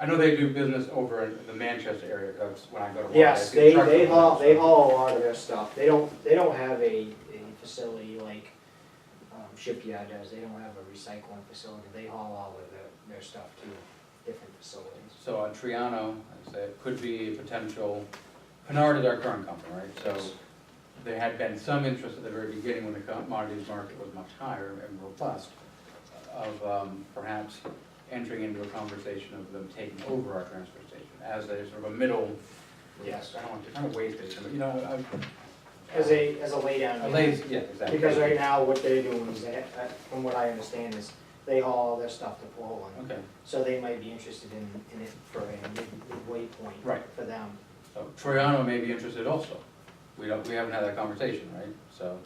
[SPEAKER 1] I know they do business over in the Manchester area, that's when I go to work. I
[SPEAKER 7] Yes,
[SPEAKER 1] see the
[SPEAKER 7] they
[SPEAKER 1] trucks over
[SPEAKER 7] haul,
[SPEAKER 1] there,
[SPEAKER 7] they
[SPEAKER 1] so-
[SPEAKER 7] haul a lot of their stuff, they don't have a facility like, Shipyard does, they don't have a recycling facility, they haul all of their stuff to different facilities.
[SPEAKER 1] So on Triano, I say it could be a potential, Pinard is our current company, right? So there had been some interest at the very beginning when the commodities market was much higher and robust of perhaps entering into a conversation of them taking over our transfer station as a sort of a middle,
[SPEAKER 7] Yes.
[SPEAKER 1] I don't want to, kind of way station, but you know,
[SPEAKER 7] As a laydown.
[SPEAKER 1] a lazy, yeah, exactly.
[SPEAKER 7] Because right now, what they're doing is, from what I understand, is they haul all their stuff to Portland.
[SPEAKER 1] Okay,
[SPEAKER 7] So they might be interested in it for a midway point.
[SPEAKER 1] Right.
[SPEAKER 7] For them.
[SPEAKER 1] so Troiano may be interested also. We haven't had that conversation, right? So,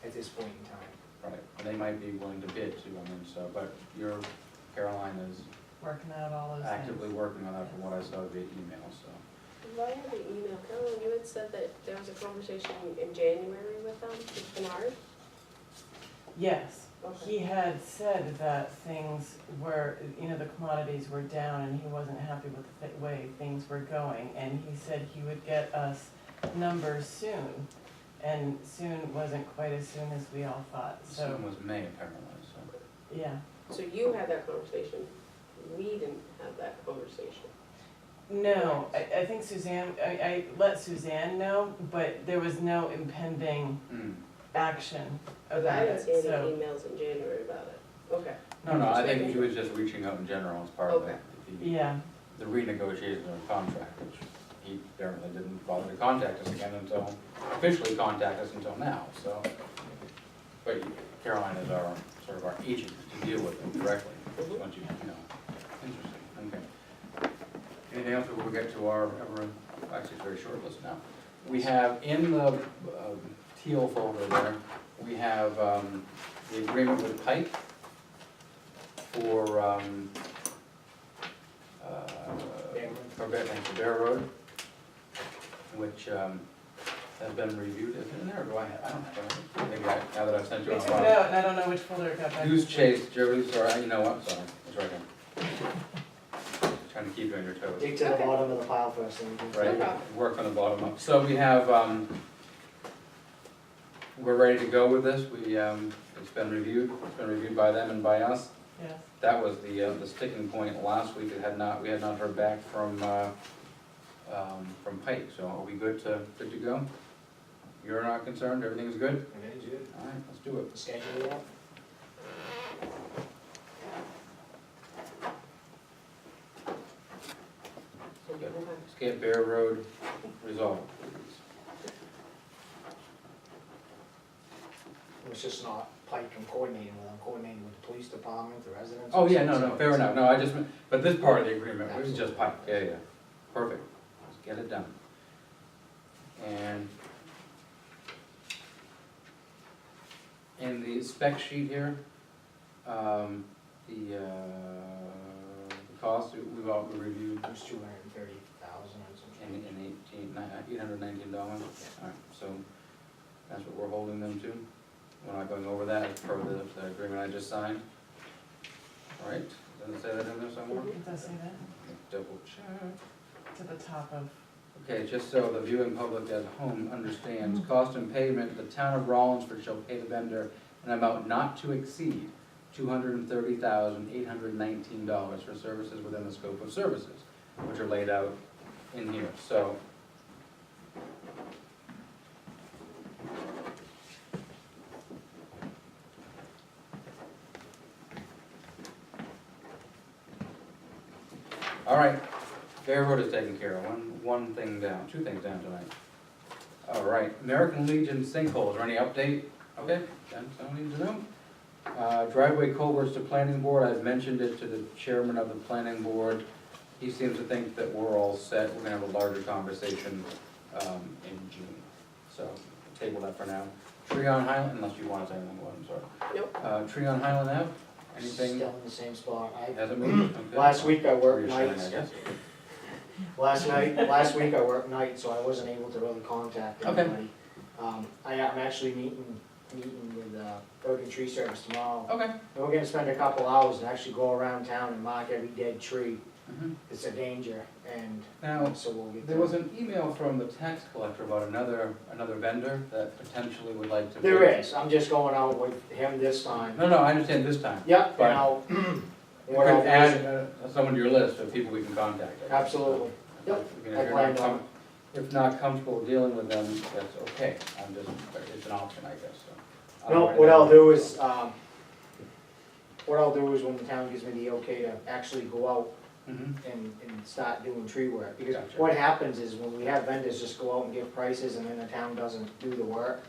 [SPEAKER 7] At this point in time.
[SPEAKER 1] right, and they might be willing to bid too, I mean, so, but Caroline is
[SPEAKER 5] Working out all those
[SPEAKER 1] actively
[SPEAKER 5] things.
[SPEAKER 1] working on that from what I saw via email, so.
[SPEAKER 2] Via the email, Caroline, you had said that there was a conversation in January with them, with Bernard?
[SPEAKER 8] Yes,
[SPEAKER 2] Okay.
[SPEAKER 8] he had said that things were, the commodities were down and he wasn't happy with the way things were going. And he said he would get us numbers soon. And soon wasn't quite as soon as we all thought, so,
[SPEAKER 1] Soon was May apparently, so.
[SPEAKER 8] yeah.
[SPEAKER 2] So you had that conversation, we didn't have that conversation.
[SPEAKER 8] No, I think Suzanne, I let Suzanne know, but there was no impending action
[SPEAKER 2] I
[SPEAKER 8] about
[SPEAKER 2] didn't
[SPEAKER 8] it,
[SPEAKER 2] see any
[SPEAKER 8] so.
[SPEAKER 2] emails in January about it. Okay.
[SPEAKER 1] No, I think he was just reaching out in general as part of
[SPEAKER 2] Okay.
[SPEAKER 8] Yeah,
[SPEAKER 1] the renegotiation of the contract, which he apparently didn't bother to contact us again until, officially contact us until now, so. But Caroline is our, sort of our agent to deal with them directly, once you know. Interesting, okay. Anything else before we get to our, actually it's a very short list now. We have in the teal folder there, we have the agreement with Pike for, for Bear Road, which has been reviewed. Is it in there, or do I don't have it. Maybe now that I've sent you
[SPEAKER 8] we
[SPEAKER 1] on.
[SPEAKER 8] took it out, and I don't know which folder it got back.
[SPEAKER 1] Goose Chase, Jody, sorry, you know what, sorry, it's right here. Trying to keep you on your toes.
[SPEAKER 7] Dig to the
[SPEAKER 2] Okay.
[SPEAKER 7] bottom of the pile first, and we can.
[SPEAKER 1] Right,
[SPEAKER 2] No problem.
[SPEAKER 1] work on the bottom up. So we have, we're ready to go with this. It's been reviewed by them and by us.
[SPEAKER 8] Yes,
[SPEAKER 1] That was the sticking point last week. We had not heard back from Pike, so are we good to go? You're not concerned, everything's good?
[SPEAKER 7] Everything's good.
[SPEAKER 1] All right, let's do it.
[SPEAKER 7] Schedule it out.
[SPEAKER 1] Let's get Bear Road resolved, please.
[SPEAKER 7] It's just not Pike and coordinating with them, coordinating with the police department, the residents.
[SPEAKER 1] Oh, yeah, no, fair enough. No, I just, but this part of the agreement was just Pike. Yeah, perfect. Let's get it done. And in the spec sheet here, the cost, we've all reviewed
[SPEAKER 7] It was $230,000 or something.
[SPEAKER 1] in $819. All right, so that's what we're holding them to. We're not going over that as per the agreement I just signed. All right, does it say that in there somewhere?
[SPEAKER 8] it does say that,
[SPEAKER 1] Double check.
[SPEAKER 8] to the top of,
[SPEAKER 1] Okay, just so the viewing public at home understands, cost and payment, the town of Rollinsford shall pay the vendor an amount not to exceed $230,819 for services within the scope of services, which are laid out in here, so. All right, Bear Road is taken care of, one thing down, two things down tonight. All right, American Legion sinkholes, any update? Okay, then someone needs to know. Driveway culverts to planning board, I've mentioned it to the chairman of the planning board. He seems to think that we're all set, we're gonna have a larger conversation in June. So, table that for now. Tree on Highland, unless you want to say anything, I'm sorry.
[SPEAKER 2] Nope.
[SPEAKER 1] Tree on Highland Ave, anything,
[SPEAKER 7] Still in the same spot.
[SPEAKER 1] hasn't moved? Okay.
[SPEAKER 7] Last week I worked
[SPEAKER 1] Reassuring,
[SPEAKER 7] nights.
[SPEAKER 1] I guess.
[SPEAKER 7] Last week I worked nights, so I wasn't able to really contact
[SPEAKER 1] Okay.
[SPEAKER 7] anybody. I'm actually meeting with Bergen Tree Service tomorrow.
[SPEAKER 1] Okay.
[SPEAKER 7] And we're gonna spend a couple hours and actually go around town and mark every dead tree.
[SPEAKER 1] Mhm.
[SPEAKER 7] It's a danger, and
[SPEAKER 1] Now,
[SPEAKER 7] so we'll get.
[SPEAKER 1] there was an email from the tax collector about another vendor that potentially would like to.
[SPEAKER 7] There is, I'm just going out with him this time.
[SPEAKER 1] No, I understand this time.
[SPEAKER 7] Yep,
[SPEAKER 1] But-
[SPEAKER 7] and I'll,
[SPEAKER 1] You
[SPEAKER 7] what
[SPEAKER 1] could
[SPEAKER 7] I'll do
[SPEAKER 1] add
[SPEAKER 7] is,
[SPEAKER 1] someone to your list of people we can contact.
[SPEAKER 7] absolutely. Yep,
[SPEAKER 1] If you're
[SPEAKER 7] I
[SPEAKER 1] not
[SPEAKER 7] planned on
[SPEAKER 1] if not comfortable dealing with them, that's okay. I'm just, it's an option, I guess, so.
[SPEAKER 7] No, what I'll do is, when the town gives me the okay to actually go out
[SPEAKER 1] Mhm.
[SPEAKER 7] and start doing tree work. Because
[SPEAKER 1] Gotcha.
[SPEAKER 7] what happens is when we have vendors just go out and give prices and then the town doesn't do the work,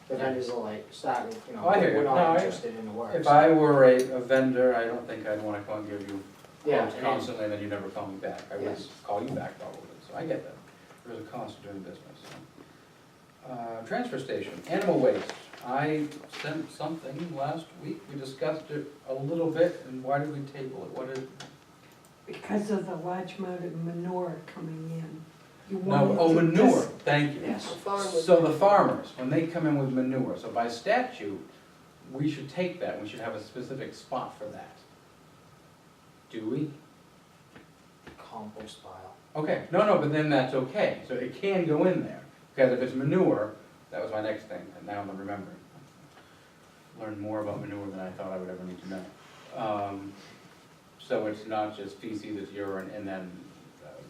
[SPEAKER 7] the vendors will like start,
[SPEAKER 1] Oh, I hear you.
[SPEAKER 7] we're
[SPEAKER 1] No,
[SPEAKER 7] not
[SPEAKER 1] I-
[SPEAKER 7] interested in the work.
[SPEAKER 1] If I were a vendor, I don't think I'd wanna come and give you
[SPEAKER 7] Yeah,
[SPEAKER 1] quotes constantly and then you never call me back. I would
[SPEAKER 7] Yes.
[SPEAKER 1] call you back probably, so I get that. There's a cost to doing business, so. Transfer station, animal waste. I sent something last week. We discussed it a little bit, and why did we table it? What did?
[SPEAKER 4] Because of the large amount of manure coming in. You
[SPEAKER 1] No,
[SPEAKER 4] wanted
[SPEAKER 1] oh,
[SPEAKER 4] to
[SPEAKER 1] manure, thank you.
[SPEAKER 7] Yes.
[SPEAKER 2] The farm was.
[SPEAKER 1] So the farmers, when they come in with manure, so by statute, we should take that, we should have a specific spot for that. Do we?
[SPEAKER 7] Compost pile.
[SPEAKER 1] Okay, no, but then that's okay, so it can go in there, because if it's manure, that was my next thing, and now I'm remembering. Learned more about manure than I thought I would ever need to know. So it's not just feces, it's urine, and then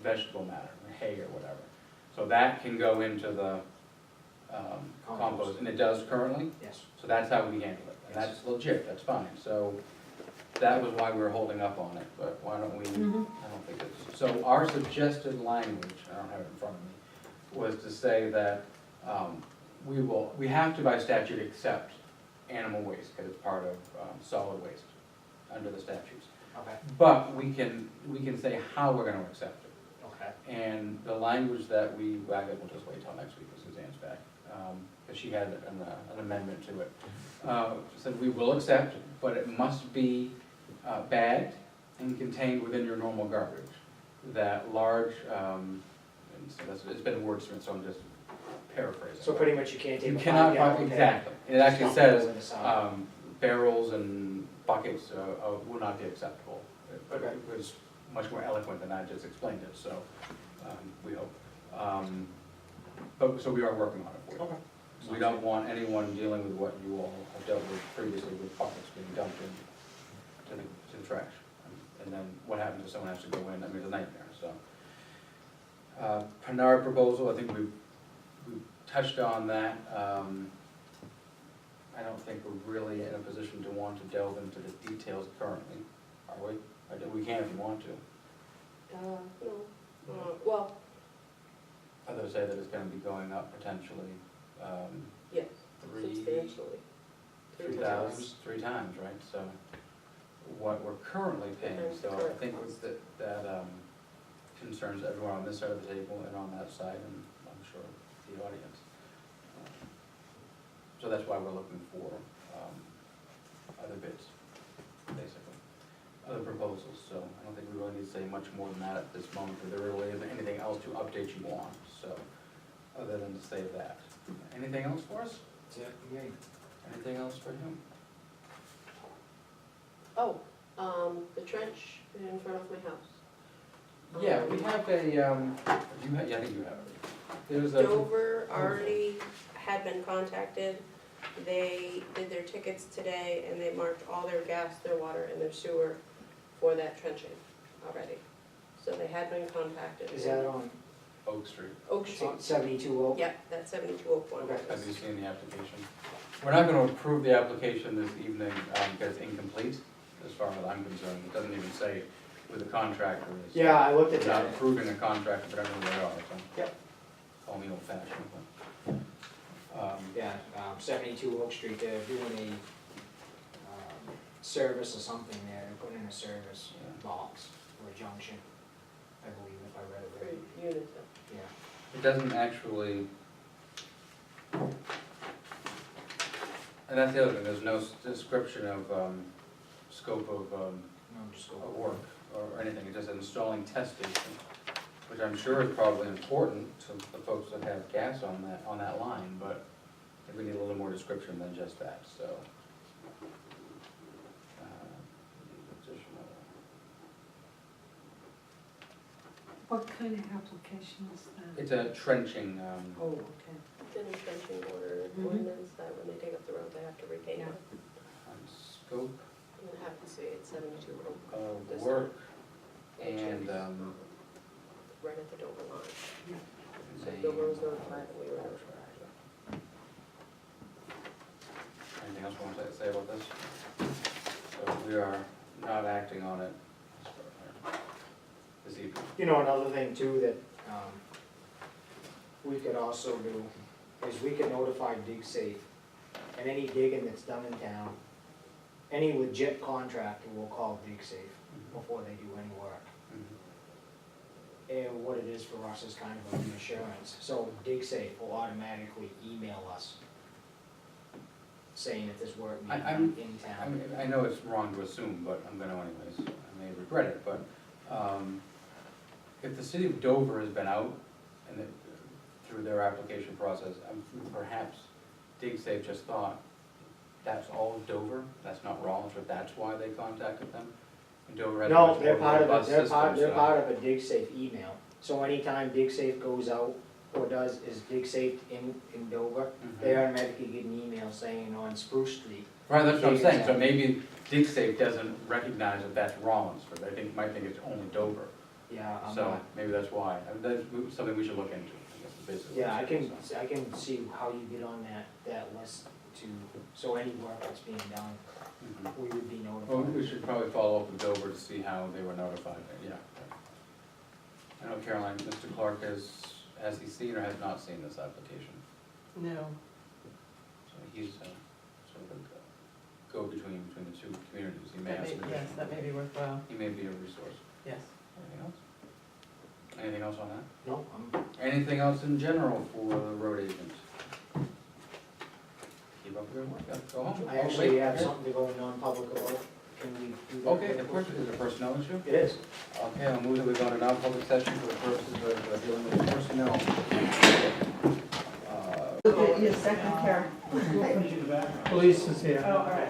[SPEAKER 1] vegetable matter, hay or whatever. So that can go into the compost, and it does currently,
[SPEAKER 7] Yes.
[SPEAKER 1] so that's how we handle it, and that's legit, that's fine, so that was why we were holding up on it, but why don't we, I don't think it's, so our suggested language, I don't have it in front of me, was to say that, we have to by statute accept animal waste, because it's part of, solid waste, under the statutes.
[SPEAKER 7] Okay,
[SPEAKER 1] But we can say how we're gonna accept it.
[SPEAKER 7] okay.
[SPEAKER 1] And the language that I guess we'll just wait till next week when Suzanne's back, because she had an amendment to it. Said we will accept, but it must be bagged and contained within your normal garbage. That large, and so it's been wordsmith, so I'm just paraphrasing.
[SPEAKER 7] So pretty much you can't take
[SPEAKER 1] You
[SPEAKER 7] a
[SPEAKER 1] cannot,
[SPEAKER 7] 5 gallon
[SPEAKER 1] exactly, it actually
[SPEAKER 7] dump it
[SPEAKER 1] says,
[SPEAKER 7] over the side.
[SPEAKER 1] barrels and buckets will not be acceptable. But
[SPEAKER 7] Okay.
[SPEAKER 1] it was much more eloquent than I just explained it, so, we hope. But, so we are working on it for you.
[SPEAKER 7] Okay.
[SPEAKER 1] We don't want anyone dealing with what you all have dealt with previously with buckets being dumped to the trash. And then what happens if someone has to go in, I mean, it's a nightmare, so. Pinard proposal, I think we've touched on that. I don't think we're really in a position to want to delve into the details currently, are we? We can if you want to.
[SPEAKER 2] No, well,
[SPEAKER 1] Others say that it's gonna be going up potentially,
[SPEAKER 2] yes,
[SPEAKER 1] three
[SPEAKER 2] substantially.
[SPEAKER 1] three times, right? So what we're currently paying, so I think was that concerns everyone on this side of the table and on that side, and I'm sure the audience. So that's why we're looking for other bids, basically, other proposals. So I don't think we really need to say much more than that at this moment, because there really isn't anything else to update you on, so, other than to say that. Anything else for us?
[SPEAKER 7] That's it, yeah.
[SPEAKER 1] Anything else for him?
[SPEAKER 2] Oh, the trench in front of my house.
[SPEAKER 1] Yeah, we have a, yeah, I think you have it. There's a.
[SPEAKER 2] Dover already had been contacted. They did their tickets today and they marked all their gas, their water, and their sewer for that trenching already. So they had been contacted.
[SPEAKER 7] Is that on,
[SPEAKER 1] Oak Street.
[SPEAKER 2] Oak
[SPEAKER 7] it's
[SPEAKER 2] Street?
[SPEAKER 7] on 72 Oak?
[SPEAKER 2] Yep, that's 72 Oak one.
[SPEAKER 7] Okay.
[SPEAKER 1] Have you seen the application? We're not gonna approve the application this evening, because it's incomplete, as far as I'm concerned. It doesn't even say who the contractor is.
[SPEAKER 7] Yeah, I looked at
[SPEAKER 1] We're not
[SPEAKER 7] that.
[SPEAKER 1] approving a contractor, but I know who they are, so.
[SPEAKER 7] Yep.
[SPEAKER 1] Call me old fashioned, but.
[SPEAKER 7] Yeah, 72 Oak Street, they're doing a service or something there, they're putting in a service
[SPEAKER 1] Yeah.
[SPEAKER 7] box or a junction, I believe, if I read it
[SPEAKER 2] For
[SPEAKER 7] right.
[SPEAKER 2] units.
[SPEAKER 7] Yeah.
[SPEAKER 1] It doesn't actually. And that's the other thing, there's no description of, scope of,
[SPEAKER 7] No, just go.
[SPEAKER 1] of work or anything, it just installing test station, which I'm sure is probably important to the folks that have gas on that line, but I think we need a little more description than just that, so. Additional.
[SPEAKER 4] What kind of application is that?
[SPEAKER 1] It's a trenching,
[SPEAKER 4] Oh, okay.
[SPEAKER 2] It's an trenching order
[SPEAKER 4] Mhm.
[SPEAKER 2] ordinance that when they dig up the road, they have to repay
[SPEAKER 4] Yeah.
[SPEAKER 2] it.
[SPEAKER 1] scope
[SPEAKER 2] And it happens to be at 72 Oak.
[SPEAKER 1] of
[SPEAKER 2] This
[SPEAKER 1] work
[SPEAKER 2] one.
[SPEAKER 1] and,
[SPEAKER 2] Right at the Dover line.
[SPEAKER 4] Yeah.
[SPEAKER 2] So Dover was notified and we were notified.
[SPEAKER 1] Anything else you want to say about this? So we are not acting on it this evening.
[SPEAKER 7] You know, another thing too that we could also do is we could notify DigSafe and any digging that's done in town, any legit contractor will call DigSafe before they do any work. And what it is for us is kind of a reassurance. So DigSafe will automatically email us saying that this work needs to be
[SPEAKER 1] I'm-
[SPEAKER 7] in
[SPEAKER 1] I
[SPEAKER 7] town.
[SPEAKER 1] mean, I know it's wrong to assume, but I'm gonna anyways, I may regret it, but, if the city of Dover has been out and it, through their application process, perhaps DigSafe just thought, that's all of Dover, that's not Rollinsford, that's why they contacted them? And Dover has a
[SPEAKER 7] No,
[SPEAKER 1] much
[SPEAKER 7] they're
[SPEAKER 1] more
[SPEAKER 7] part of
[SPEAKER 1] robust
[SPEAKER 7] it, they're
[SPEAKER 1] system,
[SPEAKER 7] part, they're
[SPEAKER 1] so-
[SPEAKER 7] part of a DigSafe email. So anytime DigSafe goes out or does, is DigSafe in Dover,
[SPEAKER 1] Mhm.
[SPEAKER 7] they automatically get an email saying on Spruce Street.
[SPEAKER 1] Right, that's what I'm saying, so
[SPEAKER 7] Exactly.
[SPEAKER 1] maybe DigSafe doesn't recognize that that's Rollinsford, they might think it's only Dover.
[SPEAKER 7] Yeah, I'm
[SPEAKER 1] So
[SPEAKER 7] not,
[SPEAKER 1] maybe that's why, that's something we should look into, I guess is basically.
[SPEAKER 7] Yeah, I can see how you get on that list to, so any work that's being done,
[SPEAKER 1] Mhm.
[SPEAKER 7] we would be
[SPEAKER 1] Well,
[SPEAKER 7] notified.
[SPEAKER 1] we should probably follow up with Dover to see how they were notified, yeah. I know Caroline, Mr. Clark has he seen or has not seen this application?
[SPEAKER 8] No,
[SPEAKER 1] So he's sort of a go-between between the two communities, he may
[SPEAKER 8] that
[SPEAKER 1] have
[SPEAKER 8] may,
[SPEAKER 1] some
[SPEAKER 8] yes,
[SPEAKER 1] additional.
[SPEAKER 8] that may be worthwhile,
[SPEAKER 1] He may be a resource.
[SPEAKER 8] yes.
[SPEAKER 1] Anything else? Anything else on that?
[SPEAKER 7] No,
[SPEAKER 1] Anything else in general for the road agent? Keep up your work, yeah, go home.
[SPEAKER 7] I actually have
[SPEAKER 1] Okay.
[SPEAKER 7] something to go non-public about. Can we do that?
[SPEAKER 1] Okay, of course, is it a personnel issue?
[SPEAKER 7] It is.
[SPEAKER 1] Okay, I'll move that we go into non-public session for the purposes of dealing with personnel.
[SPEAKER 3] Your second, Karen.
[SPEAKER 9] Police is here.
[SPEAKER 8] Oh, all right.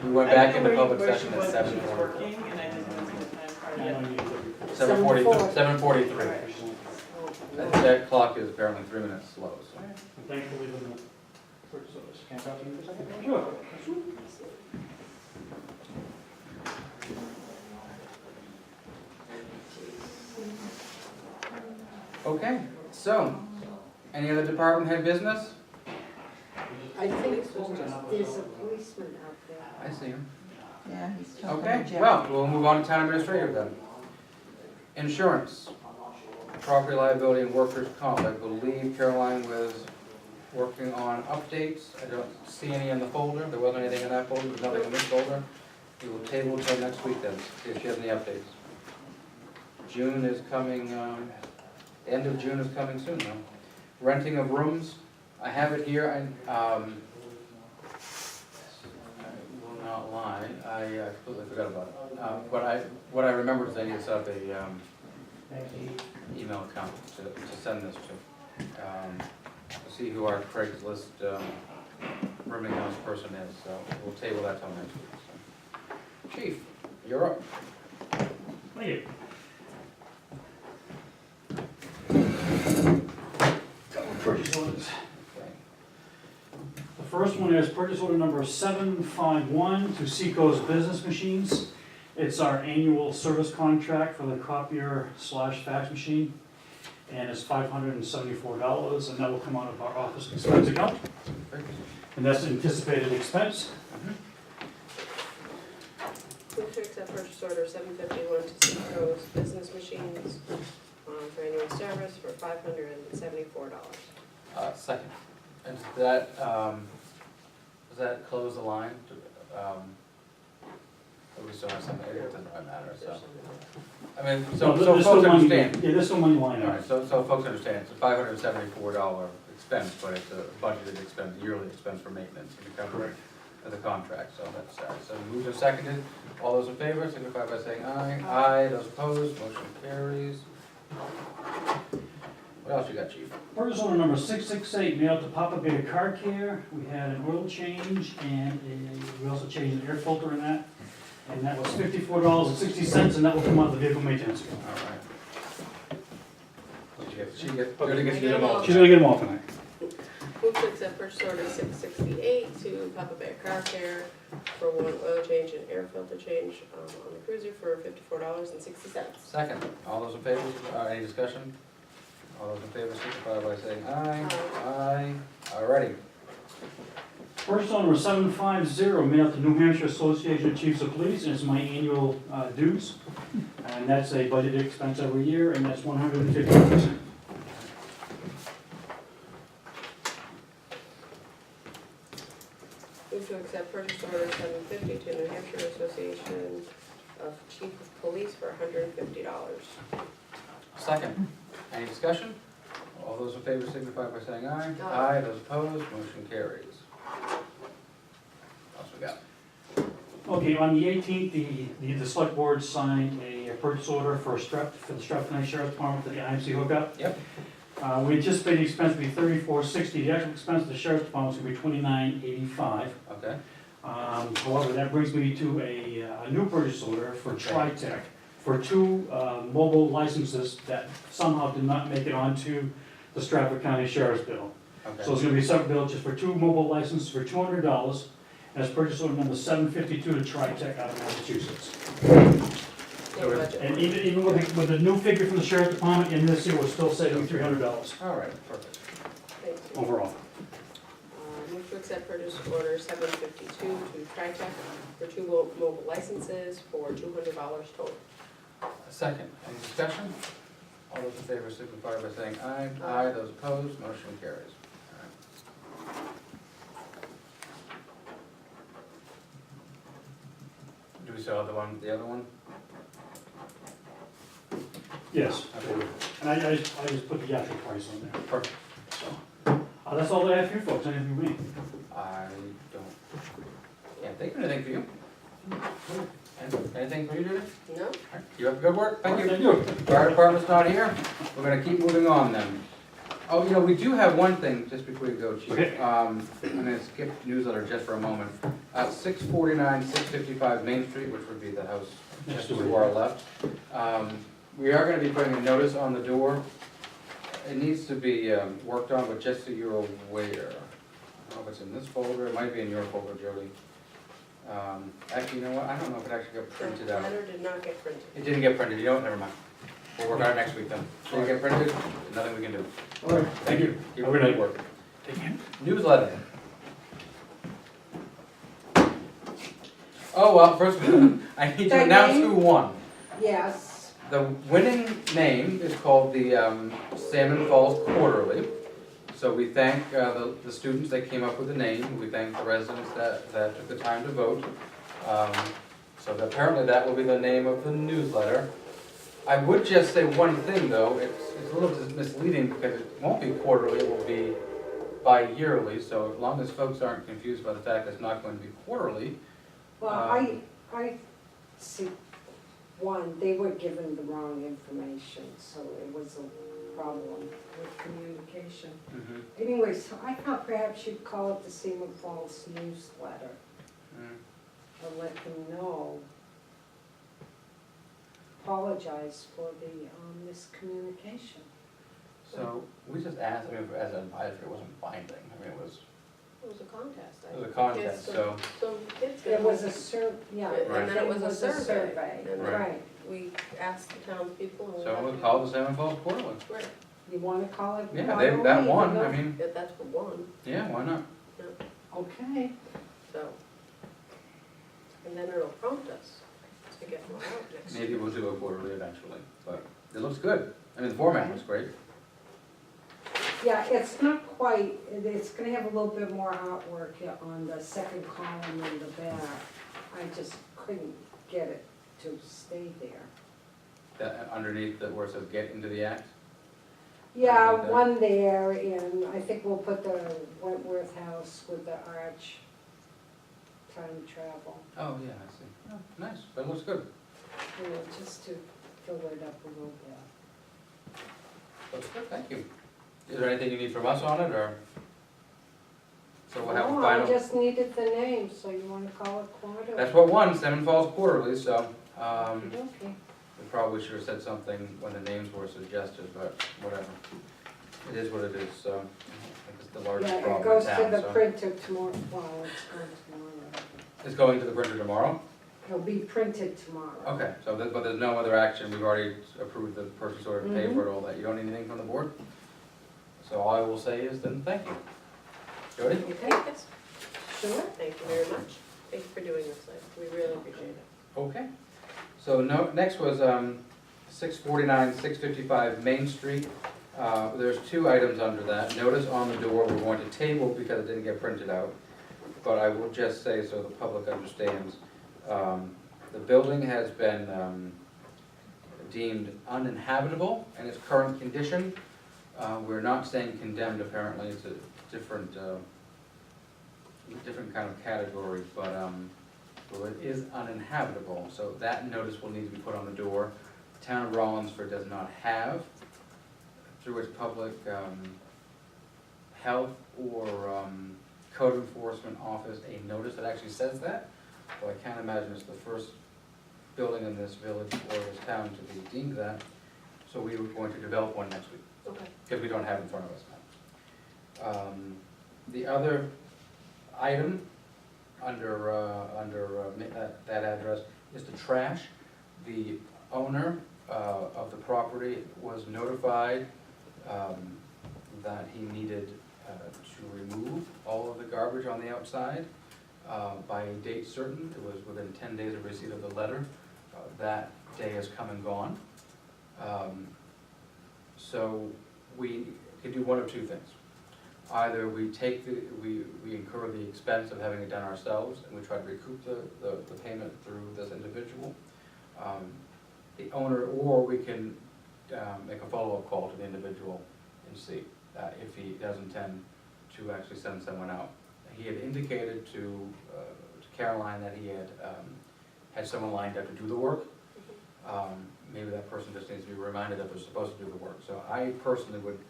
[SPEAKER 1] We went back into public session at 7:40.
[SPEAKER 8] Working, and I just didn't see the time card yet.
[SPEAKER 1] 7:43. That clock is apparently 3 minutes slow, so.
[SPEAKER 9] Thankfully, the purchase orders.
[SPEAKER 7] Can I talk to you for a second?
[SPEAKER 9] Sure.
[SPEAKER 1] Okay, so, any other department head business?
[SPEAKER 4] I think there's a policeman out there.
[SPEAKER 1] I see him.
[SPEAKER 3] Yeah, he's talking to
[SPEAKER 1] Okay,
[SPEAKER 3] Jeff.
[SPEAKER 1] well, we'll move on to town administrator then. Insurance, property liability and workers' comp. I believe Caroline was working on updates. I don't see any in the folder. There wasn't anything in that folder, there's nothing in this folder. We will table until next week then, see if she has any updates. June is coming, end of June is coming soon though. Renting of rooms, I have it here, I will not lie, I completely forgot about it. But what I remembered is I need to set up a email account to send this to see who our Craigslist rooming house person is, so we'll table that till next week. So. Chief, you're up.
[SPEAKER 9] Thank you. Couple of purchase orders.
[SPEAKER 1] Okay.
[SPEAKER 9] The first one is purchase order number 751 to Seacoast Business Machines. It's our annual service contract for the copier / fax machine. And it's $574, and that will come out of our office expense account. And that's anticipated expense.
[SPEAKER 2] Move to accept purchase order 751 to Seacoast Business Machines for annual service for $574.
[SPEAKER 1] Second. And does that close the line? We still have some, it doesn't really matter, so. I mean, so
[SPEAKER 9] There's still
[SPEAKER 1] folks
[SPEAKER 9] money-
[SPEAKER 1] understand.
[SPEAKER 9] Yeah, there's still money lying
[SPEAKER 1] All
[SPEAKER 9] there.
[SPEAKER 1] right, so folks understand, it's a $574 expense, but it's a budgeted expense, yearly expense for maintenance, and it comes as a contract, so that's, so moved and seconded. All those in favor, signify by saying aye. Aye, those opposed, motion carries. What else you got, chief?
[SPEAKER 9] Purchase order number 668 mailed to Papa Bear Car Care. We had an oil change and we also changed an air filter in that. And that was $54.60, and that will come out of the vehicle maintenance account.
[SPEAKER 1] All right. You're gonna get them all.
[SPEAKER 9] She's gonna get them all tonight.
[SPEAKER 2] Move to accept purchase order 668 to Papa Bear Car Care for one oil change and air filter change on the cruiser for $54.60.
[SPEAKER 1] Second, all those in favor, any discussion? All those in favor, signify by saying aye. Aye. Alrighty.
[SPEAKER 9] Purchase order number 750 mailed to New Hampshire Association of Chiefs of Police, and it's my annual dues. And that's a budgeted expense every year, and that's $150.
[SPEAKER 2] Move to accept purchase order 750 to New Hampshire Association of Chief of Police for $150.
[SPEAKER 1] Second, any discussion? All those in favor signify by saying aye.
[SPEAKER 2] Aye.
[SPEAKER 1] Those opposed, motion carries. What else we got?
[SPEAKER 9] Okay, on the 18th, the select board signed a purchase order for the Stratford Sheriff's Department for the IMC hookup.
[SPEAKER 1] Yep.
[SPEAKER 9] We anticipate the expense to be $34.60. The actual expense of the sheriff's department is going to be $29.85.
[SPEAKER 1] Okay,
[SPEAKER 9] However, that brings me to a new purchase order for TriTech for 2 mobile licenses that somehow did not make it onto the Stratford County Sheriff's bill. So
[SPEAKER 1] okay.
[SPEAKER 9] it's going to be a separate bill just for 2 mobile licenses for $200. And it's purchase order number 752 to TriTech out of Massachusetts.
[SPEAKER 1] So it-
[SPEAKER 2] budget.
[SPEAKER 9] And even with the new figure from the sheriff department in this year, we're still saving $300
[SPEAKER 1] All right, perfect.
[SPEAKER 2] Thank you.
[SPEAKER 9] overall.
[SPEAKER 2] Move to accept purchase order 752 to TriTech for 2 mobile licenses for $200 total.
[SPEAKER 1] A second, any discussion? All those in favor signify by saying aye.
[SPEAKER 2] Aye.
[SPEAKER 1] Those opposed, motion carries. All right. Do we still have the other one?
[SPEAKER 9] Yes,
[SPEAKER 1] Okay,
[SPEAKER 9] and I just put the actual price on there.
[SPEAKER 1] perfect.
[SPEAKER 9] So, that's all I have for you folks, anything for me?
[SPEAKER 1] I can't think of anything for you. Anything for you, Judy?
[SPEAKER 2] No?
[SPEAKER 1] All right, you have good work, thank you.
[SPEAKER 9] Thank you.
[SPEAKER 1] Fire department's not here, we're gonna keep moving on then. Oh, you know, we do have one thing, just before you go, Chief.
[SPEAKER 9] Okay.
[SPEAKER 1] I'm gonna skip newsletter just for a moment. 649, 655 Main Street, which would be the house
[SPEAKER 9] Next
[SPEAKER 1] just
[SPEAKER 9] door.
[SPEAKER 1] to our left. We are gonna be putting a notice on the door. It needs to be worked on, but just so you're aware. I don't know if it's in this folder, it might be in your folder, Jody. Actually, you know what, I don't know if it actually got printed
[SPEAKER 2] The
[SPEAKER 1] out.
[SPEAKER 2] letter did not get printed.
[SPEAKER 1] It didn't get printed, you don't, never mind. We'll work on it next week then. Didn't get printed, nothing we can do.
[SPEAKER 9] All right,
[SPEAKER 1] Thank you. Keep
[SPEAKER 9] Have a good
[SPEAKER 1] up
[SPEAKER 9] night.
[SPEAKER 1] the work.
[SPEAKER 9] take care.
[SPEAKER 1] Newsletter. Oh, well, first, I need to
[SPEAKER 4] That
[SPEAKER 1] announce
[SPEAKER 4] name?
[SPEAKER 1] who won.
[SPEAKER 4] Yes.
[SPEAKER 1] The winning name is called the Salmon Falls Quarterly. So we thank the students that came up with the name, we thank the residents that took the time to vote. So apparently that will be the name of the newsletter. I would just say one thing though, it's a little misleading because it won't be quarterly, it will be bi-yearly. So as long as folks aren't confused by the fact that it's not going to be quarterly.
[SPEAKER 4] Well,
[SPEAKER 1] Um,
[SPEAKER 4] I see, one, they were given the wrong information, so it was a problem with communication. Anyway, so I thought perhaps you'd call it the Seaman Falls newsletter
[SPEAKER 1] Mm.
[SPEAKER 4] and let them know. Apologize for the miscommunication.
[SPEAKER 1] So we just asked, I mean, as an advisory, it wasn't binding, I mean, it was
[SPEAKER 2] It was a contest.
[SPEAKER 1] It was a contest, so-
[SPEAKER 2] Some kids.
[SPEAKER 4] It was a yeah.
[SPEAKER 2] And then it was a survey. And then
[SPEAKER 4] Right.
[SPEAKER 2] we asked the townspeople and we.
[SPEAKER 1] So
[SPEAKER 2] got
[SPEAKER 1] we'll
[SPEAKER 2] to-
[SPEAKER 1] call it the Salmon Falls Quarterly.
[SPEAKER 2] Right,
[SPEAKER 4] You wanna call it?
[SPEAKER 1] Yeah, that won, I
[SPEAKER 4] mean.
[SPEAKER 1] mean,
[SPEAKER 2] if that's for one,
[SPEAKER 1] yeah, why not?
[SPEAKER 4] Okay.
[SPEAKER 2] so. And then it'll prompt us to get more out next year.
[SPEAKER 1] Maybe we'll do a quarterly eventually, but it looks good. I mean, the format was great.
[SPEAKER 4] Yeah, it's not quite, it's gonna have a little bit more artwork on the second column in the back. I just couldn't get it to stay there.
[SPEAKER 1] That, underneath that where it says get into the act.
[SPEAKER 4] Yeah,
[SPEAKER 1] Underneath that.
[SPEAKER 4] one there, and I think we'll put the Wentworth House with the arch, time travel,
[SPEAKER 1] Oh, yeah, I see. Oh, nice, that looks good.
[SPEAKER 4] you know, just to fill it up a little bit.
[SPEAKER 1] Looks good, thank you. Is there anything you need from us on it, or? So we'll have a
[SPEAKER 4] No, I
[SPEAKER 1] final,
[SPEAKER 4] just needed the name, so you wanna call it quarter?
[SPEAKER 1] that's what won, Salmon Falls Quarterly, so,
[SPEAKER 4] Okay.
[SPEAKER 1] we probably should have said something when the names were suggested, but whatever. It is what it is, so, I think it's the largest
[SPEAKER 4] Yeah, it
[SPEAKER 1] problem
[SPEAKER 4] goes
[SPEAKER 1] in
[SPEAKER 4] to
[SPEAKER 1] town,
[SPEAKER 4] the
[SPEAKER 1] so.
[SPEAKER 4] printer tomorrow, well, it's on tomorrow.
[SPEAKER 1] It's going to the printer tomorrow?
[SPEAKER 4] It'll be printed tomorrow.
[SPEAKER 1] Okay, so, but there's no other action, we've already approved the purchase order, paid
[SPEAKER 4] Mhm.
[SPEAKER 1] for it, all that, you don't need anything from the board? So all I will say is then, thank you. Jody?
[SPEAKER 4] Okay,
[SPEAKER 2] Yes,
[SPEAKER 4] sure.
[SPEAKER 2] thank you very much. Thank you for doing this, we really appreciate it.
[SPEAKER 1] Okay. So next was 649, 655 Main Street. There's two items under that. Notice on the door, we're going to table because it didn't get printed out. But I will just say so the public understands. The building has been deemed uninhabitable in its current condition. We're not saying condemned apparently, it's a different kind of category, but well, it is uninhabitable, so that notice will need to be put on the door. The town of Rollinsford does not have, through its public health or code enforcement office, a notice that actually says that. So I can't imagine it's the first building in this village or this town to be deemed that. So we were going to develop one next week,
[SPEAKER 2] Okay.
[SPEAKER 1] because we don't have it in front of us now. The other item under that address is the trash. The owner of the property was notified that he needed to remove all of the garbage on the outside by a date certain. It was within 10 days of receipt of the letter. That day has come and gone. So we can do one of two things. Either we take we incur the expense of having it done ourselves, and we try to recoup the payment through this individual, the owner, or we can make a follow-up call to the individual and see if he does intend to actually send someone out. He had indicated to Caroline that he had someone lined up to do the work. Maybe that person just needs to be reminded that they're supposed to do the work. So I personally would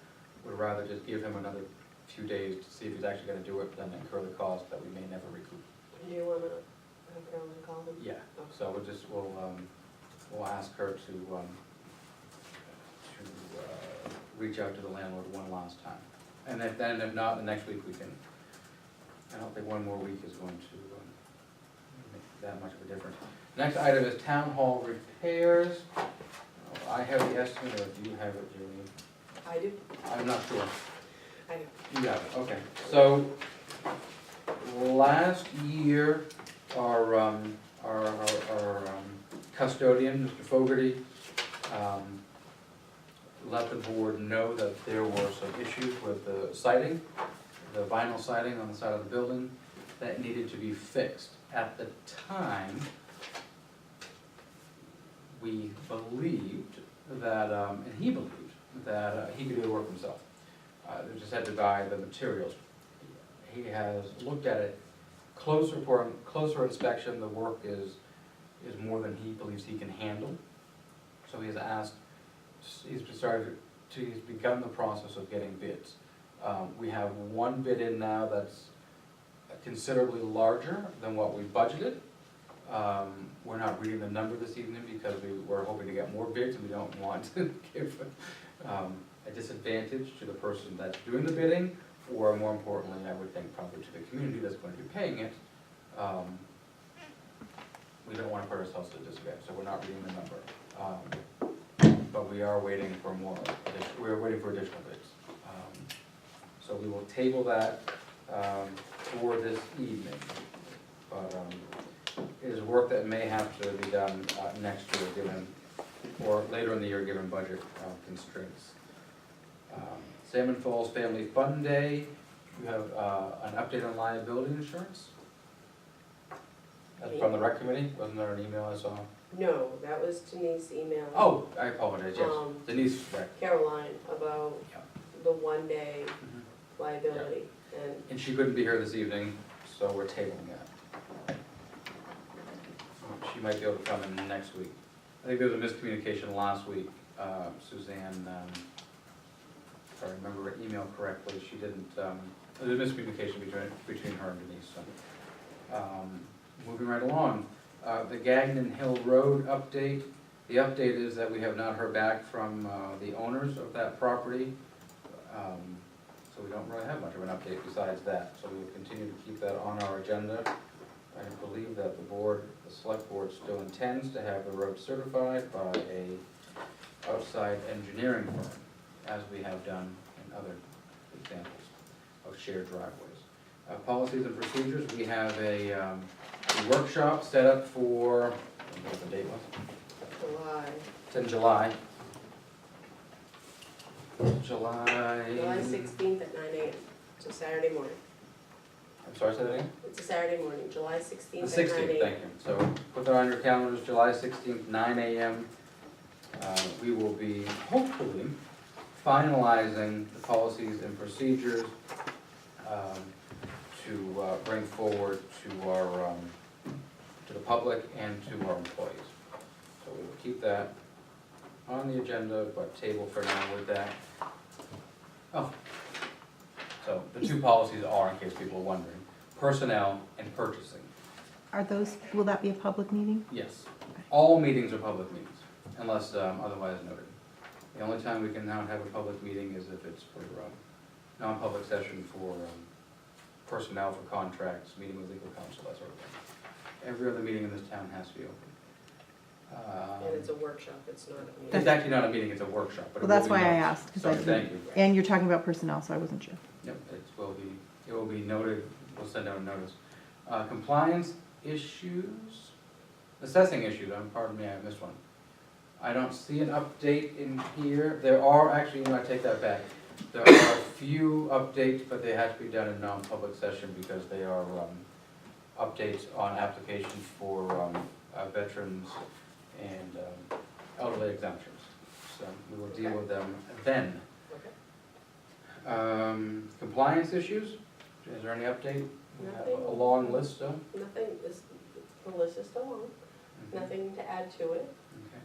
[SPEAKER 1] rather just give him another few days to see if he's actually gonna do it, than incur the cost that we may never recoup.
[SPEAKER 2] Do you wanna have Caroline call him?
[SPEAKER 1] Yeah, so we'll ask her to reach out to the landlord one last time. And if not, the next week we can, I don't think one more week is going to make that much of a difference. Next item is town hall repairs. I have the estimate, or do you have it, Julie?
[SPEAKER 2] I do,
[SPEAKER 1] I'm not sure.
[SPEAKER 2] I do.
[SPEAKER 1] You got it, okay. So, last year, our custodian, Mr. Fogarty, let the board know that there were some issues with the siding, the vinyl siding on the side of the building, that needed to be fixed. At the time, we believed that, and he believed that he could do the work himself. They just had to buy the materials. He has looked at it closer, for closer inspection. The work is more than he believes he can handle. So he has asked, he's begun the process of getting bids. We have one bid in now that's considerably larger than what we budgeted. We're not reading the number this evening because we're hoping to get more bids, and we don't want to give a disadvantage to the person that's doing the bidding, or more importantly, I would think probably to the community that's going to be paying it. We don't want to put ourselves at a disadvantage, so we're not reading the number. But we are waiting for we're waiting for additional bids. So we will table that for this evening. But it is work that may have to be done next year, given, or later in the year, given budget constraints. Salmon Falls Family Fun Day, you have an update on liability insurance? That's from the rec committee, wasn't there an email I saw?
[SPEAKER 2] No, that was Denise email.
[SPEAKER 1] Oh, I apologize, yes, Denise, right.
[SPEAKER 2] Caroline about
[SPEAKER 1] Yeah.
[SPEAKER 2] the 1 day liability,
[SPEAKER 1] And she couldn't be here this evening, so we're tabling that. She might be able to come in next week. I think there was a miscommunication last week. Suzanne, if I remember her email correctly, she didn't, there was a miscommunication between her and Denise, so. Moving right along, the Gagnon Hill Road update. The update is that we have not heard back from the owners of that property. So we don't really have much of an update besides that, so we will continue to keep that on our agenda. I believe that the select board still intends to have the road certified by a outside engineering firm, as we have done in other examples of shared driveways. Policies and procedures, we have a workshop set up for, I don't know what the date was.
[SPEAKER 2] July.
[SPEAKER 1] It's in July. July
[SPEAKER 2] 16th at 9 a.m. It's a Saturday morning.
[SPEAKER 1] I'm sorry, say that again?
[SPEAKER 2] It's a Saturday morning, July
[SPEAKER 1] The
[SPEAKER 2] 16th at 9
[SPEAKER 1] 16th,
[SPEAKER 2] a.m.
[SPEAKER 1] thank you. So put that on your calendars, July 16th, 9 a.m. We will be hopefully finalizing the policies and procedures to bring forward to our to the public and to our employees. So we will keep that on the agenda, but table for now with that. Oh, so the two policies are, in case people are wondering, personnel and purchasing.
[SPEAKER 10] Are those, will that be a public meeting?
[SPEAKER 1] Yes, all meetings are public meetings, unless otherwise noted. The only time we can now have a public meeting is if it's for non-public session for personnel, for contracts, meeting with legal counsel, that sort of thing. Every other meeting in this town has to be open.
[SPEAKER 2] And it's a workshop, it's not a meeting.
[SPEAKER 1] It's actually not a meeting, it's a workshop, but it
[SPEAKER 10] Well,
[SPEAKER 1] will
[SPEAKER 10] that's
[SPEAKER 1] be
[SPEAKER 10] why I
[SPEAKER 1] noticed.
[SPEAKER 10] asked, because
[SPEAKER 1] Sorry,
[SPEAKER 10] I
[SPEAKER 1] thank
[SPEAKER 10] didn't.
[SPEAKER 1] you.
[SPEAKER 10] And you're talking about personnel, so I wasn't sure.
[SPEAKER 1] Yep, it will be noted, we'll send out a notice. Compliance issues, assessing issues, pardon me, I missed one. I don't see an update in here, there are, actually, I take that back. There are a few updates, but they have to be done in non-public session because they are, updates on applications for, veterans and, elderly exemptions. So we will deal with them then.
[SPEAKER 2] Okay.
[SPEAKER 1] Compliance issues, is there any update? We have
[SPEAKER 2] Nothing.
[SPEAKER 1] a long list still?
[SPEAKER 2] Nothing, the list is still on, nothing to add to it.
[SPEAKER 1] Okay.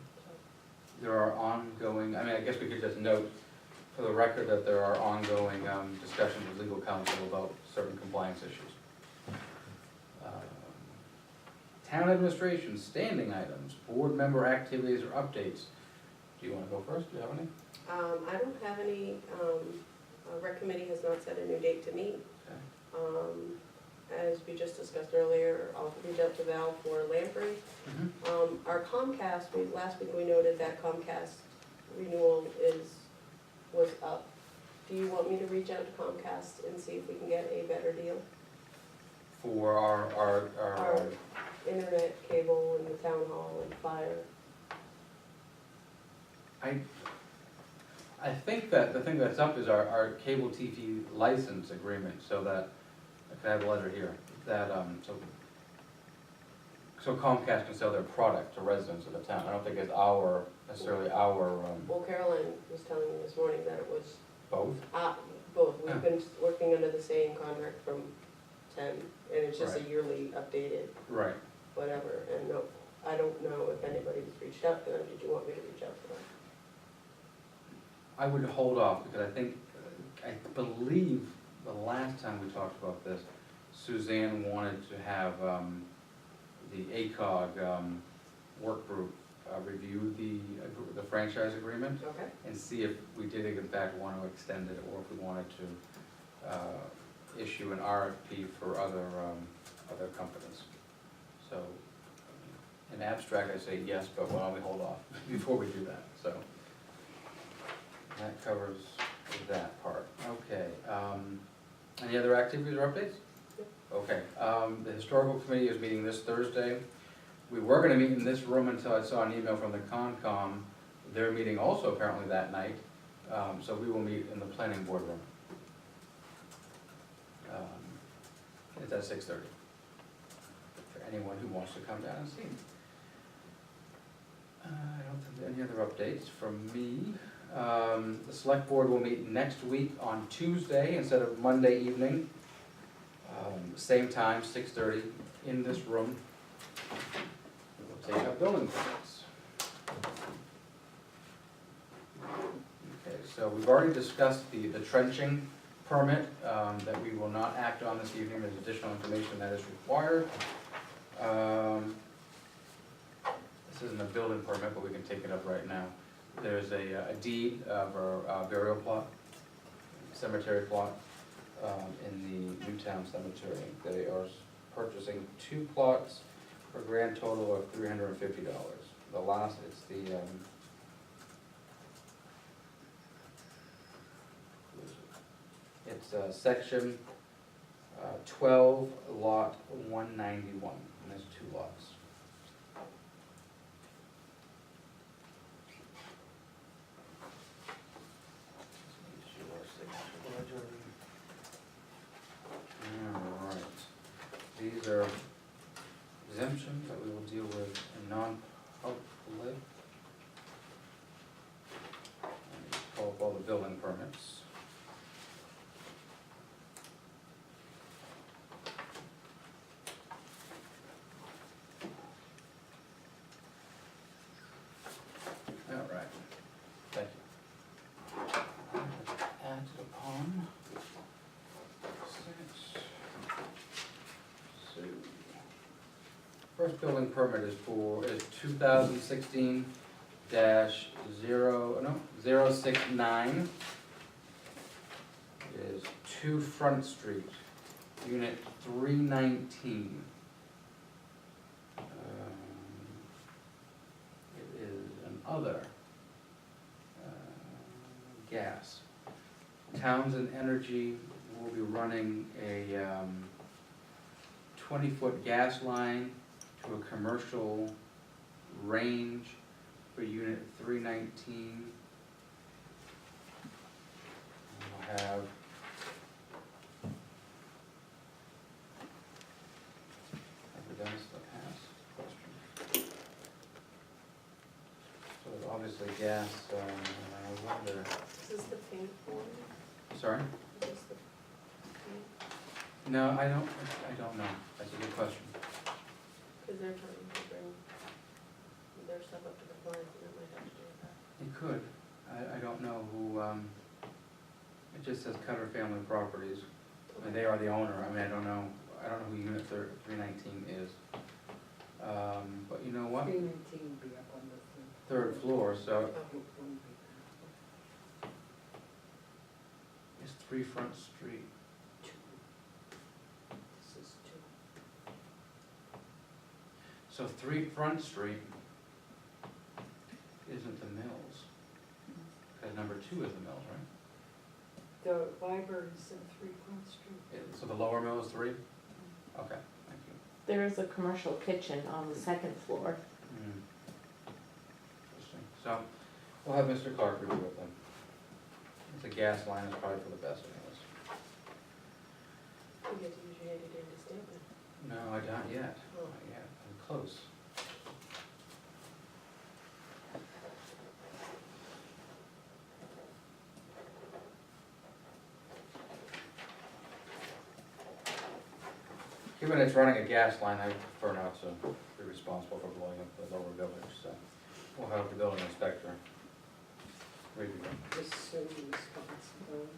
[SPEAKER 1] There are ongoing, I guess we could just note for the record that there are ongoing discussions with legal counsel about certain compliance issues. Town administration, standing items, board member activities or updates. Do you want to go first? Do you have any?
[SPEAKER 2] I don't have any, rec committee has not set a new date to meet.
[SPEAKER 1] Okay.
[SPEAKER 2] As we just discussed earlier, I'll reach out to Val for Lamprey. Our Comcast, last week we noted that Comcast renewal was up. Do you want me to reach out to Comcast and see if we can get a better deal?
[SPEAKER 1] For our
[SPEAKER 2] Internet, cable, and the town hall and fire.
[SPEAKER 1] I think that the thing that's up is our cable TV license agreement, so that, I have a letter here, that, so Comcast can sell their product to residents of the town. I don't think it's necessarily our,
[SPEAKER 2] Well, Caroline was telling me this morning that it was,
[SPEAKER 1] both.
[SPEAKER 2] both. We've been working under the same contract from 10, and it's just a
[SPEAKER 1] Right.
[SPEAKER 2] yearly updated
[SPEAKER 1] Right.
[SPEAKER 2] whatever, and no, I don't know if anybody's reached out to them. Did you want me to reach out to them?
[SPEAKER 1] I would hold off, because I believe the last time we talked about this, Suzanne wanted to have the ACOG work group review the franchise agreement
[SPEAKER 2] Okay.
[SPEAKER 1] and see if we did in fact want to extend it, or if we wanted to issue an RFP for other companies. So, in abstract, I say yes, but why don't we hold off before we do that, so. That covers that part. Okay, any other activities or updates? Okay, the historical committee is meeting this Thursday. We were gonna meet in this room until I saw an email from the Concom. They're meeting also apparently that night, so we will meet in the planning board room. It's at 6:30. For anyone who wants to come down and see me. I don't think there are any other updates from me. The select board will meet next week on Tuesday instead of Monday evening. Same time, 6:30, in this room. We'll take up building permits. Okay, so we've already discussed the trenching permit that we will not act on this evening. There's additional information that is required. This isn't a building permit, but we can take it up right now. There's a deed of our burial plot, cemetery plot, in the Newtown Cemetery. They are purchasing 2 plots for a grand total of $350. The last, it's section 12, lot 191, and there's 2 lots. Alright, these are exemptions that we will deal with in non-public. Pull up all the building permits. Alright, thank you. Acted upon. So, first building permit is 2016 069. It is 2 Front Street, unit 319. other. Gas. Townsend Energy will be running a 20-foot gas line to a commercial range for unit 319. We'll have done this in the past, question. So obviously gas, I wonder,
[SPEAKER 2] Is this the pink one?
[SPEAKER 1] sorry?
[SPEAKER 2] Is this the pink?
[SPEAKER 1] No, I don't know, that's a good question.
[SPEAKER 2] Cause they're trying to bring their stuff up to compliance and that might have to do with that.
[SPEAKER 1] It could, I don't know who, it just says Cutter Family Properties, and they are the owner, I mean, I don't know who unit 319 is. But you know what,
[SPEAKER 4] 319 will be up on the
[SPEAKER 1] third floor, so
[SPEAKER 4] Oh,
[SPEAKER 1] it's 3 Front Street.
[SPEAKER 4] this is 2.
[SPEAKER 1] So 3 Front Street isn't the Mills, because number 2 is the Mills, right?
[SPEAKER 4] The library's in 3 Front Street.
[SPEAKER 1] So the lower Mill is 3? Okay, thank you.
[SPEAKER 5] There is a commercial kitchen on the second floor.
[SPEAKER 1] Interesting. So, we'll have Mr. Clark review it then. It's a gas line, it's probably for the best anyways.
[SPEAKER 2] You get to use your handy dandy stamp it.
[SPEAKER 1] No, I don't yet,
[SPEAKER 2] Oh.
[SPEAKER 1] not yet, I'm close. Given it's running a gas line, I prefer not to be responsible for blowing up the lower village, so we'll have the building inspector review it.
[SPEAKER 4] Assume responsibility.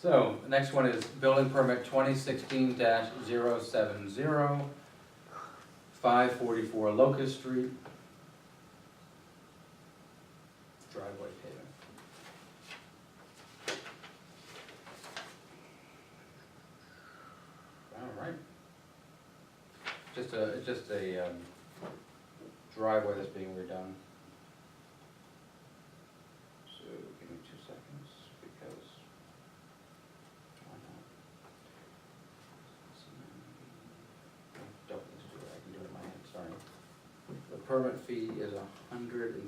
[SPEAKER 1] So, the next one is building permit 2016-070, 544 Locust Street. Driveway paving. All right. It's just a driveway that's being redone. So, give me 2 seconds, because why not? I don't need to do it, I can do it in my head, sorry. The permit fee is $115.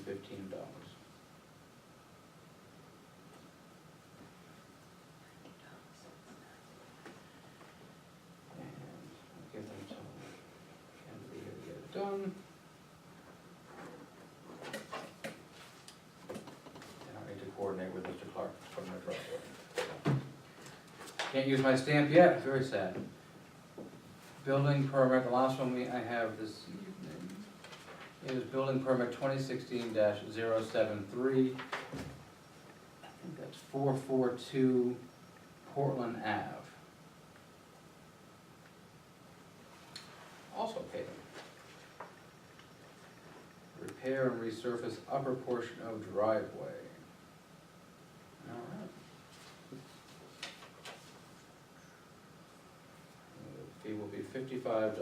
[SPEAKER 1] And I'll give them till end of the year to get it done. And I need to coordinate with Mr. Clark for my driveway. Can't use my stamp yet, very sad. Building permit, the last one I have this evening is building permit 2016-073. I think that's 442 Portland Ave. Also paving. Repair and resurface upper portion of driveway. All right. The fee will be $55.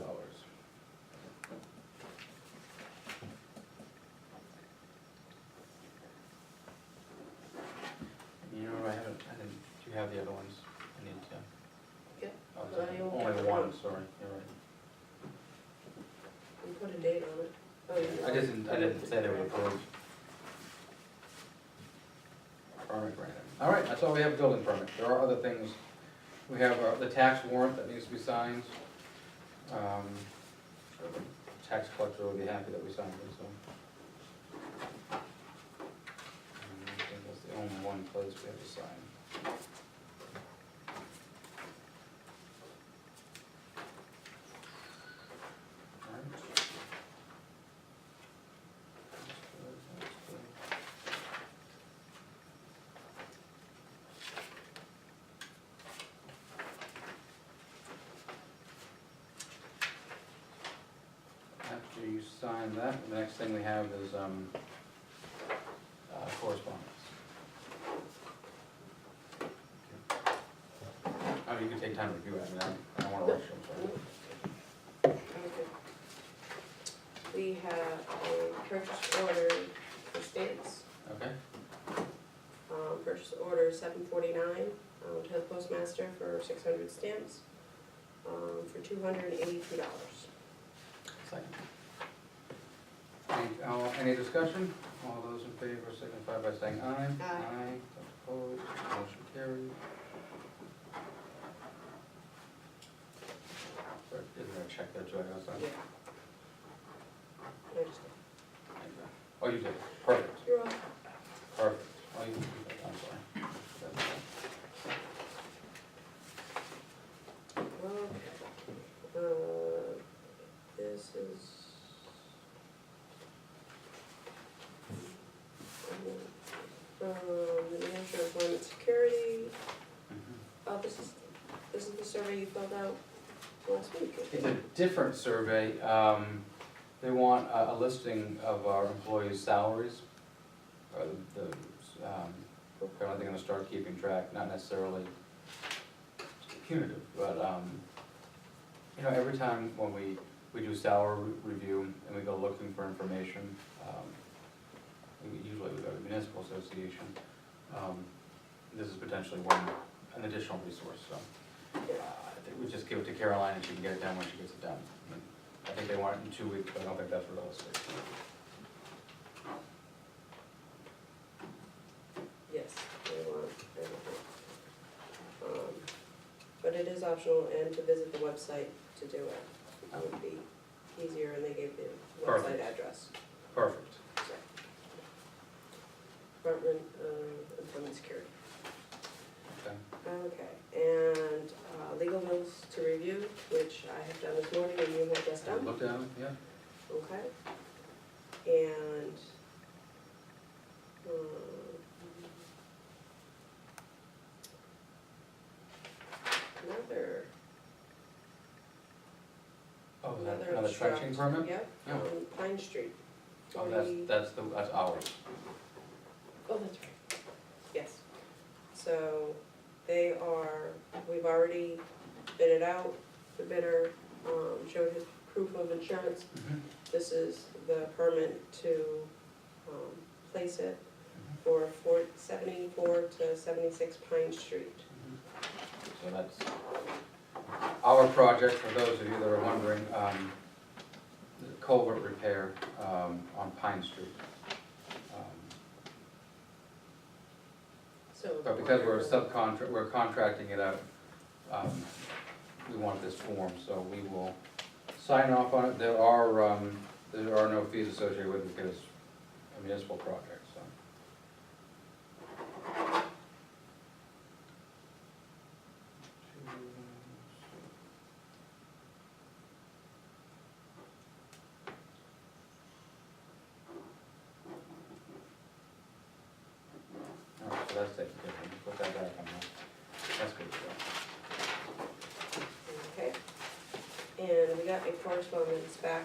[SPEAKER 1] You know, I didn't, do you have the other ones? I need to.
[SPEAKER 2] Yeah.
[SPEAKER 1] Oh,
[SPEAKER 2] I only
[SPEAKER 1] only
[SPEAKER 2] have
[SPEAKER 1] one,
[SPEAKER 2] one.
[SPEAKER 1] sorry, you're right.
[SPEAKER 2] You put a date on it. Oh, you
[SPEAKER 1] I didn't say they were approved. Permit granted. All right, that's all we have, building permit. There are other things. We have the tax warrant that needs to be signed. Sure the tax collector will be happy that we signed it, so. I think that's the only one place we have to sign. All right. That's good. After you sign that, the next thing we have is correspondence. Oh, you can take time to review it, I mean, I don't wanna rush, I'm sorry.
[SPEAKER 2] Okay. we have a purchase order for stamps.
[SPEAKER 1] Okay,
[SPEAKER 2] Purchase order 749 to the postmaster for 600 stamps for $282.
[SPEAKER 1] second. Any discussion? All those in favor signify by saying aye.
[SPEAKER 2] Aye.
[SPEAKER 1] Opposed, motion carried. Is there a check there too, I guess?
[SPEAKER 2] Yeah. I just-
[SPEAKER 1] Oh, you did, perfect,
[SPEAKER 2] You're on.
[SPEAKER 1] perfect. Oh, you did that, I'm sorry.
[SPEAKER 2] This is. The New Hampshire Employment Security,
[SPEAKER 1] Mhm.
[SPEAKER 2] this is the survey you filled out last week. I
[SPEAKER 1] It's
[SPEAKER 2] think.
[SPEAKER 1] a different survey. They want a listing of our employees' salaries. They're only gonna start keeping track, not necessarily punitive, but, every time when we do salary review and we go looking for information, usually we go to the municipal association, this is potentially an additional resource, so. I think we just give it to Caroline and she can get it done when she gets it done. I think they want it in 2 weeks, but I don't think that's realistic.
[SPEAKER 2] Yes, they want everything. But it is optional, and to visit the website to do it would be easier, and they gave the website
[SPEAKER 1] Perfect.
[SPEAKER 2] address.
[SPEAKER 1] Perfect.
[SPEAKER 2] So. Department of Employment Security.
[SPEAKER 1] Okay.
[SPEAKER 2] Okay, and legal bills to review, which I have done this morning and you have just
[SPEAKER 1] Have you
[SPEAKER 2] done.
[SPEAKER 1] looked at them? Yeah.
[SPEAKER 2] Okay. And, another
[SPEAKER 1] Oh,
[SPEAKER 2] Another
[SPEAKER 1] another trenching
[SPEAKER 2] obstruct.
[SPEAKER 1] permit?
[SPEAKER 2] Yep,
[SPEAKER 1] Yeah.
[SPEAKER 2] on Pine Street.
[SPEAKER 1] Oh,
[SPEAKER 2] Forty-
[SPEAKER 1] that's ours.
[SPEAKER 2] Oh, that's right, yes. So we've already bid it out, the bidder, showed his proof of insurance.
[SPEAKER 1] Mhm.
[SPEAKER 2] This is the permit to, place it for 74 to 76 Pine Street.
[SPEAKER 1] So that's our project, for those of you that are wondering, the culvert repair on Pine Street.
[SPEAKER 2] So.
[SPEAKER 1] But because we're contracting it out, we want this form, so we will sign off on it. There are no fees associated with it because it's a municipal project, so. All right, so that's taken care of. We'll put that back on there. That's good stuff.
[SPEAKER 2] Okay. And we got a correspondence back,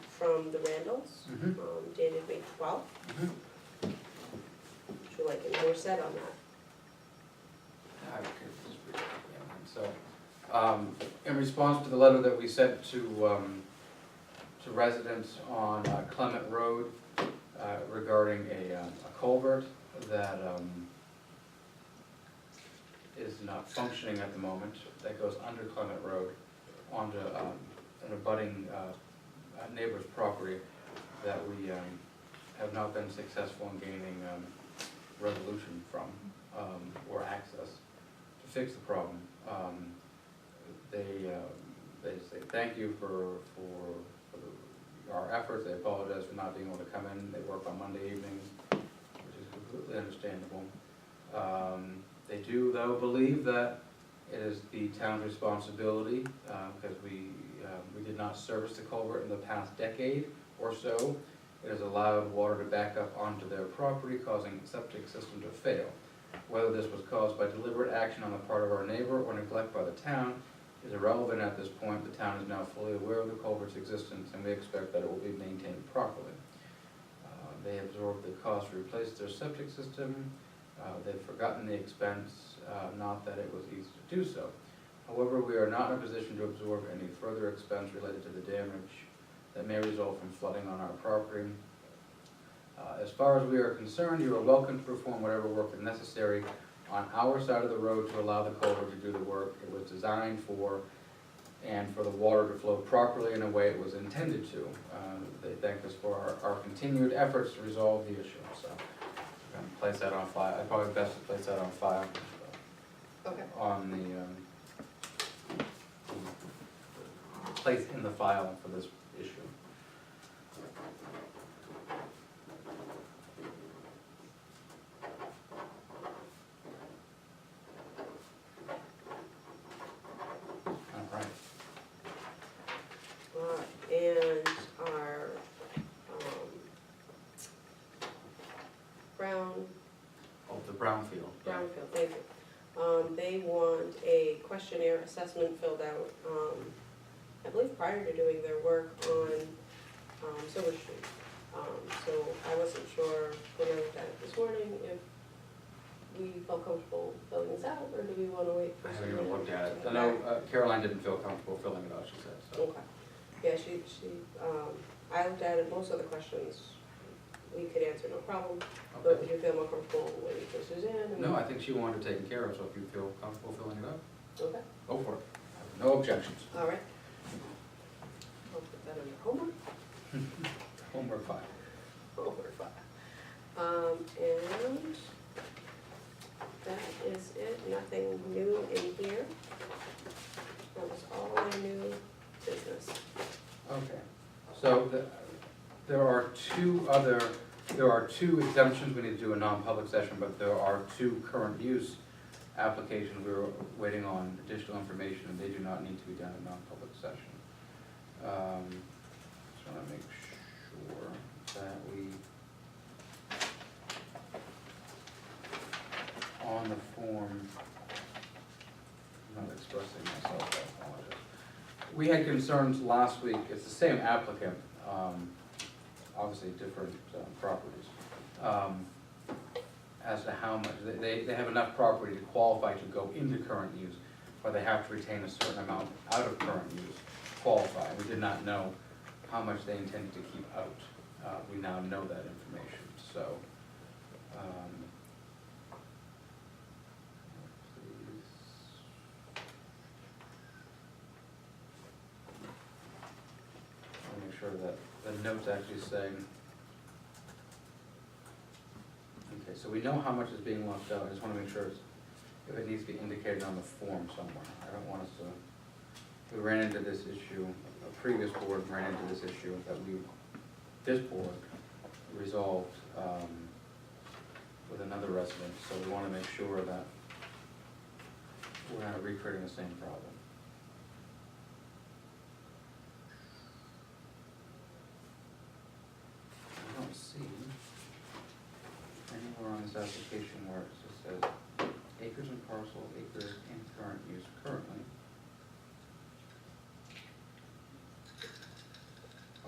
[SPEAKER 2] from the Randalls,
[SPEAKER 1] Mhm.
[SPEAKER 2] dated May 12th.
[SPEAKER 1] Mhm.
[SPEAKER 2] Would you like any more said on that?
[SPEAKER 1] I could just read it again. So, in response to the letter that we sent to residents on Clement Road regarding a culvert that is not functioning at the moment, that goes under Clement Road onto an abutting neighbor's property, that we have not been successful in gaining resolution from or access to fix the problem. They say thank you for our efforts. They apologize for not being able to come in. They work on Monday evenings, which is completely understandable. They do, though, believe that it is the town's responsibility, because we did not service the culvert in the past decade or so. It has allowed water to back up onto their property, causing the septic system to fail. Whether this was caused by deliberate action on the part of our neighbor or neglect by the town is irrelevant at this point. The town is now fully aware of the culvert's existence, and we expect that it will be maintained properly. They absorbed the cost to replace their septic system. They've forgotten the expense, not that it was easy to do so. However, we are not in a position to absorb any further expense related to the damage that may result from flooding on our property. As far as we are concerned, you are welcome to perform whatever work is necessary on our side of the road to allow the culvert to do the work it was designed for, and for the water to flow properly in a way it was intended to. They thank us for our continued efforts to resolve the issue, so I'm gonna place that on file. I probably best to place that on file,
[SPEAKER 2] Okay.
[SPEAKER 1] on the place in the file for this issue. All right.
[SPEAKER 2] And our,
[SPEAKER 1] The brownfield. yeah.
[SPEAKER 2] Brownfield, thank you. They want a questionnaire assessment filled out, I believe prior to doing their work on, Silver Street. So I wasn't sure when I looked at it this morning if we felt comfortable filling this out, or do we wanna wait for
[SPEAKER 1] I
[SPEAKER 2] someone
[SPEAKER 1] haven't even looked at it.
[SPEAKER 2] to
[SPEAKER 1] I
[SPEAKER 2] come
[SPEAKER 1] know
[SPEAKER 2] back?
[SPEAKER 1] Caroline didn't feel comfortable filling it out, she said, so.
[SPEAKER 2] Okay, yeah, I looked at it, most of the questions we could answer, no problem, but would
[SPEAKER 1] Okay.
[SPEAKER 2] you feel more comfortable waiting for Suzanne?
[SPEAKER 1] No, I think she wanted it taken care of, so if you feel comfortable filling it out,
[SPEAKER 2] Okay,
[SPEAKER 1] go for it. No objections.
[SPEAKER 2] all right. I'll put that under homework.
[SPEAKER 1] Homework 5.
[SPEAKER 2] Homework 5. And that is it, nothing new in here. That was all my new business.
[SPEAKER 1] Okay, so there are two exemptions, we need to do a non-public session, but there are 2 current use applications. We were waiting on additional information, and they do not need to be done in non-public session. Just wanna make sure that we, on the form, I'm not expressing myself, I apologize. We had concerns last week, it's the same applicant, obviously different properties, as to how much, they have enough property to qualify to go into current use, but they have to retain a certain amount out of current use to qualify. We did not know how much they intended to keep out. We now know that information, so. Please. I'll make sure that the notes actually say. Okay, so we know how much is being left out, I just wanna make sure if it needs to be indicated on the form somewhere. I don't want us to, we ran into this issue, a previous board ran into this issue that this board resolved, with another resident, so we wanna make sure that we're not recreating the same problem. I don't see anywhere on this application where it just says acres and parcels, acres in current use currently.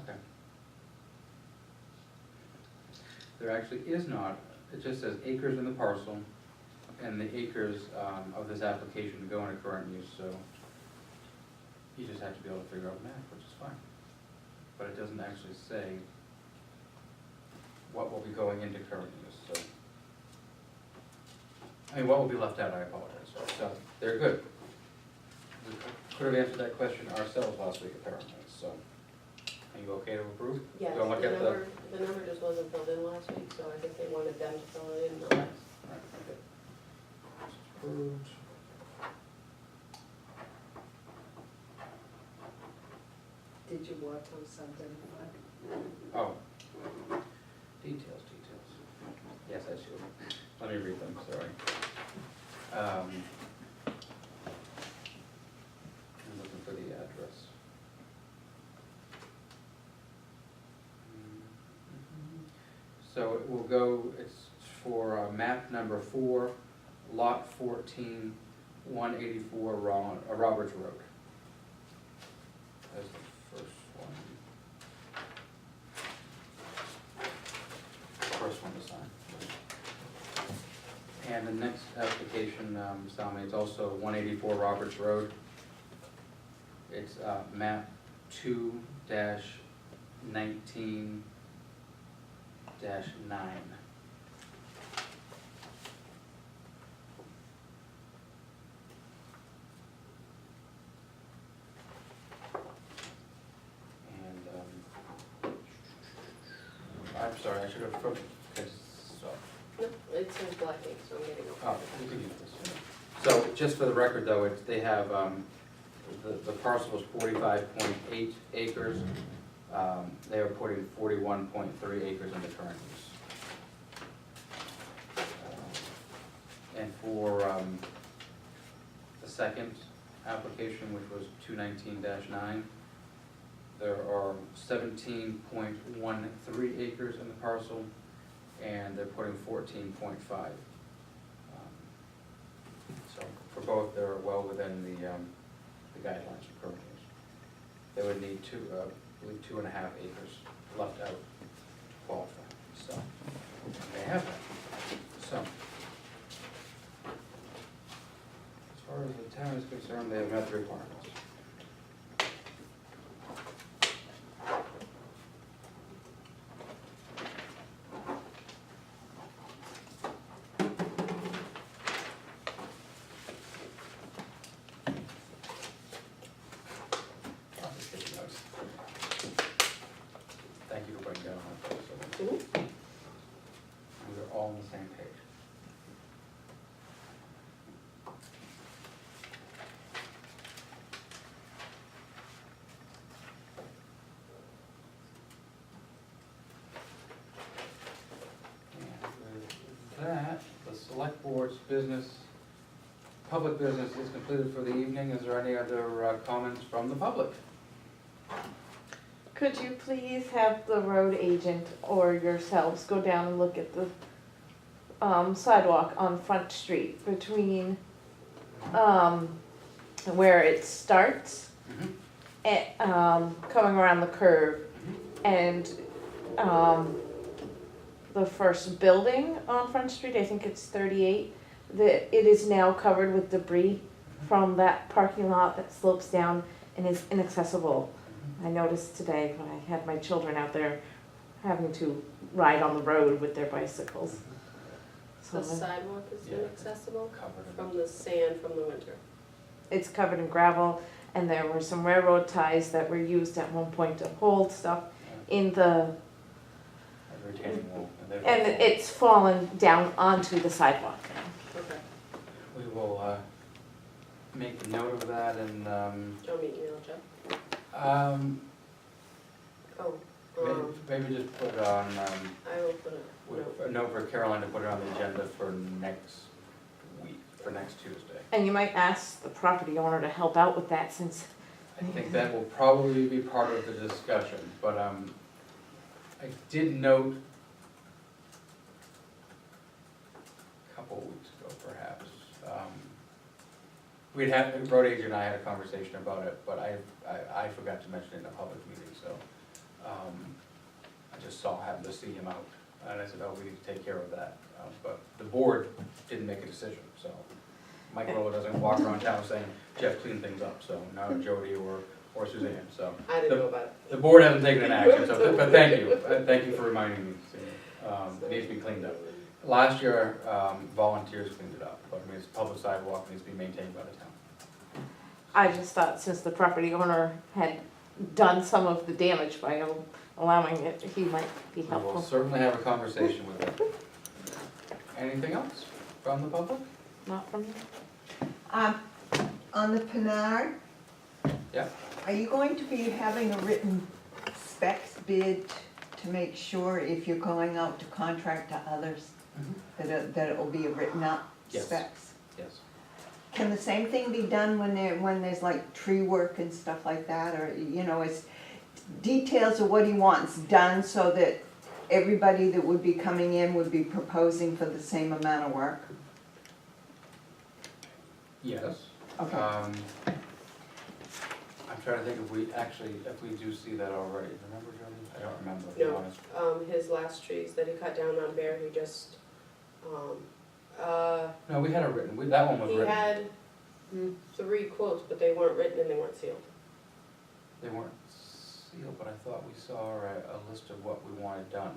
[SPEAKER 1] Okay. There actually is not, it just says acres in the parcel, and the acres of this application go into current use, so you just have to be able to figure out math, which is fine. But it doesn't actually say what will be going into current use, so. I mean, what will be left out, I apologize, so, they're good. We could have answered that question ourselves last week apparently, so. Are you okay to approve?
[SPEAKER 2] Yes,
[SPEAKER 1] Go look at
[SPEAKER 2] the number just wasn't filled in last week, so I think they wanted them to fill it in, not us.
[SPEAKER 1] Alright, okay. Approved.
[SPEAKER 4] Did you work on something?
[SPEAKER 1] Oh. Details. Yes, I should. Let me read them, sorry. I'm looking for the address. So it will go, it's for map number 4, lot 14, 184 Roberts Road. That's the first one. First one to sign. And the next application, Salmi, it's also 184 Roberts Road. It's map 2-0 19-9. I'm sorry, I should have, because, so,
[SPEAKER 2] No, it says black ink, so I'm getting
[SPEAKER 1] oh, you can use this. So, just for the record though, it's, they have, the parcel is 45.8 acres. They are putting 41.3 acres in the current use. And for, the second application, which was 219-9, there are 17.13 acres in the parcel, and they're putting 14.5. So for both, they're well within the guidelines for current use. They would need I believe 2.5 acres left out to qualify, so they have that. So, as far as the town is concerned, they have met the requirements. Thank you for putting that on that, so we're all on the same page. And with that, the select board's business, public business is completed for the evening. Is there any other comments from the public?
[SPEAKER 5] Could you please have the road agent or yourselves go down and look at the sidewalk on Front Street between where it starts at, coming around the curve and the first building on Front Street, I think it's 38, it is now covered with debris from that parking lot that slopes down and is inaccessible. I noticed today when I had my children out there having to ride on the road with their bicycles. So
[SPEAKER 2] The sidewalk is
[SPEAKER 1] Yeah.
[SPEAKER 2] inaccessible
[SPEAKER 1] Covered in
[SPEAKER 2] from the sand from the winter.
[SPEAKER 5] it's covered in gravel, and there were some railroad ties that were used at one point to hold stuff in the,
[SPEAKER 1] A retaining wall.
[SPEAKER 5] and it's fallen down onto the sidewalk now.
[SPEAKER 2] Okay.
[SPEAKER 1] We will make a note of that and,
[SPEAKER 2] Do you want me to email Jeff? Oh,
[SPEAKER 1] maybe just put it on,
[SPEAKER 2] I will put it, no.
[SPEAKER 1] a note for Caroline to put it on the agenda for next week, for next Tuesday.
[SPEAKER 5] And you might ask the property owner to help out with that since,
[SPEAKER 1] I think that will probably be part of the discussion, but, I did note a couple of weeks ago perhaps, we'd had, the road agent and I had a conversation about it, but I forgot to mention it in a public meeting, so, I just happened to see him out, and I said, oh, we need to take care of that, but the board didn't make a decision, so. Mike Rolla doesn't walk around town saying, Jeff, clean things up, so now Jody or Suzanne, so.
[SPEAKER 2] I didn't know about it.
[SPEAKER 1] The board hasn't taken an action, so, but thank you for reminding me, it needs to be cleaned up. Last year, volunteers cleaned it up, but I mean, it's a public sidewalk, needs to be maintained by the town.
[SPEAKER 5] I just thought since the property owner had done some of the damage by allowing it, he might be
[SPEAKER 1] We will
[SPEAKER 5] helpful.
[SPEAKER 1] certainly have a conversation with them. Anything else from the public?
[SPEAKER 5] Not from you?
[SPEAKER 3] On the Pinard,
[SPEAKER 1] Yeah.
[SPEAKER 3] are you going to be having a written specs bid to make sure if you're going out to contract to others, that it will be a written up
[SPEAKER 1] Yes.
[SPEAKER 3] specs?
[SPEAKER 1] Yes.
[SPEAKER 3] Can the same thing be done when there's like tree work and stuff like that, or, it's details of what he wants done so that everybody that would be coming in would be proposing for the same amount of work?
[SPEAKER 1] Yes.
[SPEAKER 3] Okay.
[SPEAKER 1] I'm trying to think if we do see that already. Remember, Jody? I don't remember, to be
[SPEAKER 2] No.
[SPEAKER 1] honest.
[SPEAKER 2] His last trees that he cut down on Bear, he just,
[SPEAKER 1] No, we had it written, that one was
[SPEAKER 2] he
[SPEAKER 1] written.
[SPEAKER 2] had 3 quotes, but they weren't written and they weren't sealed.
[SPEAKER 1] They weren't seal, but I thought we saw a list of what we wanted done.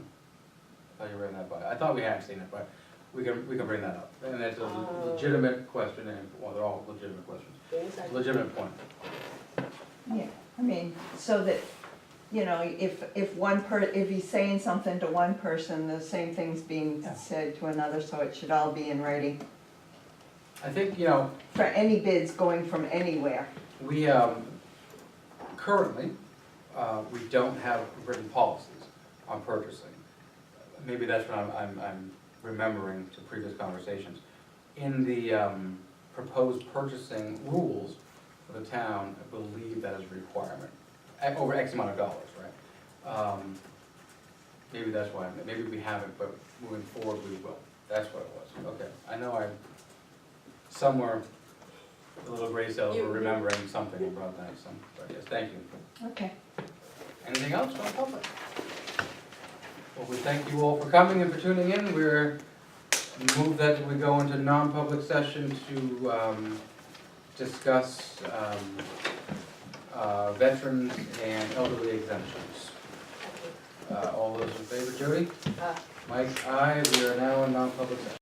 [SPEAKER 1] I thought you ran that by, I thought we had seen it, but we can bring that up. And it's a
[SPEAKER 2] Oh.
[SPEAKER 1] legitimate question, and, well, they're all legitimate questions.
[SPEAKER 2] Give me a
[SPEAKER 1] It's a
[SPEAKER 2] second.
[SPEAKER 1] legitimate point.
[SPEAKER 3] Yeah, I mean, so that, you know, if he's saying something to one person, the same thing's being
[SPEAKER 1] Yeah.
[SPEAKER 3] said to another, so it should all be in writing.
[SPEAKER 1] I think, you know,
[SPEAKER 3] For any bids going from anywhere.
[SPEAKER 1] we, currently, we don't have written policies on purchasing. Maybe that's what I'm remembering to previous conversations. In the, proposed purchasing rules for the town, I believe that is a requirement, over X amount of dollars, right? Maybe that's why, maybe we haven't, but moving forward, we will. That's what it was, okay. I know I, somewhere, the little gray cells were remembering something about that, so, but yes, thank you.
[SPEAKER 3] Okay.
[SPEAKER 1] Anything else from the public? Well, we thank you all for coming and for tuning in. We're move that we go into non-public session to discuss veterans and elderly exemptions. All those in favor, Jody?
[SPEAKER 2] Uh,
[SPEAKER 1] Mike, aye. We are now in non-public session.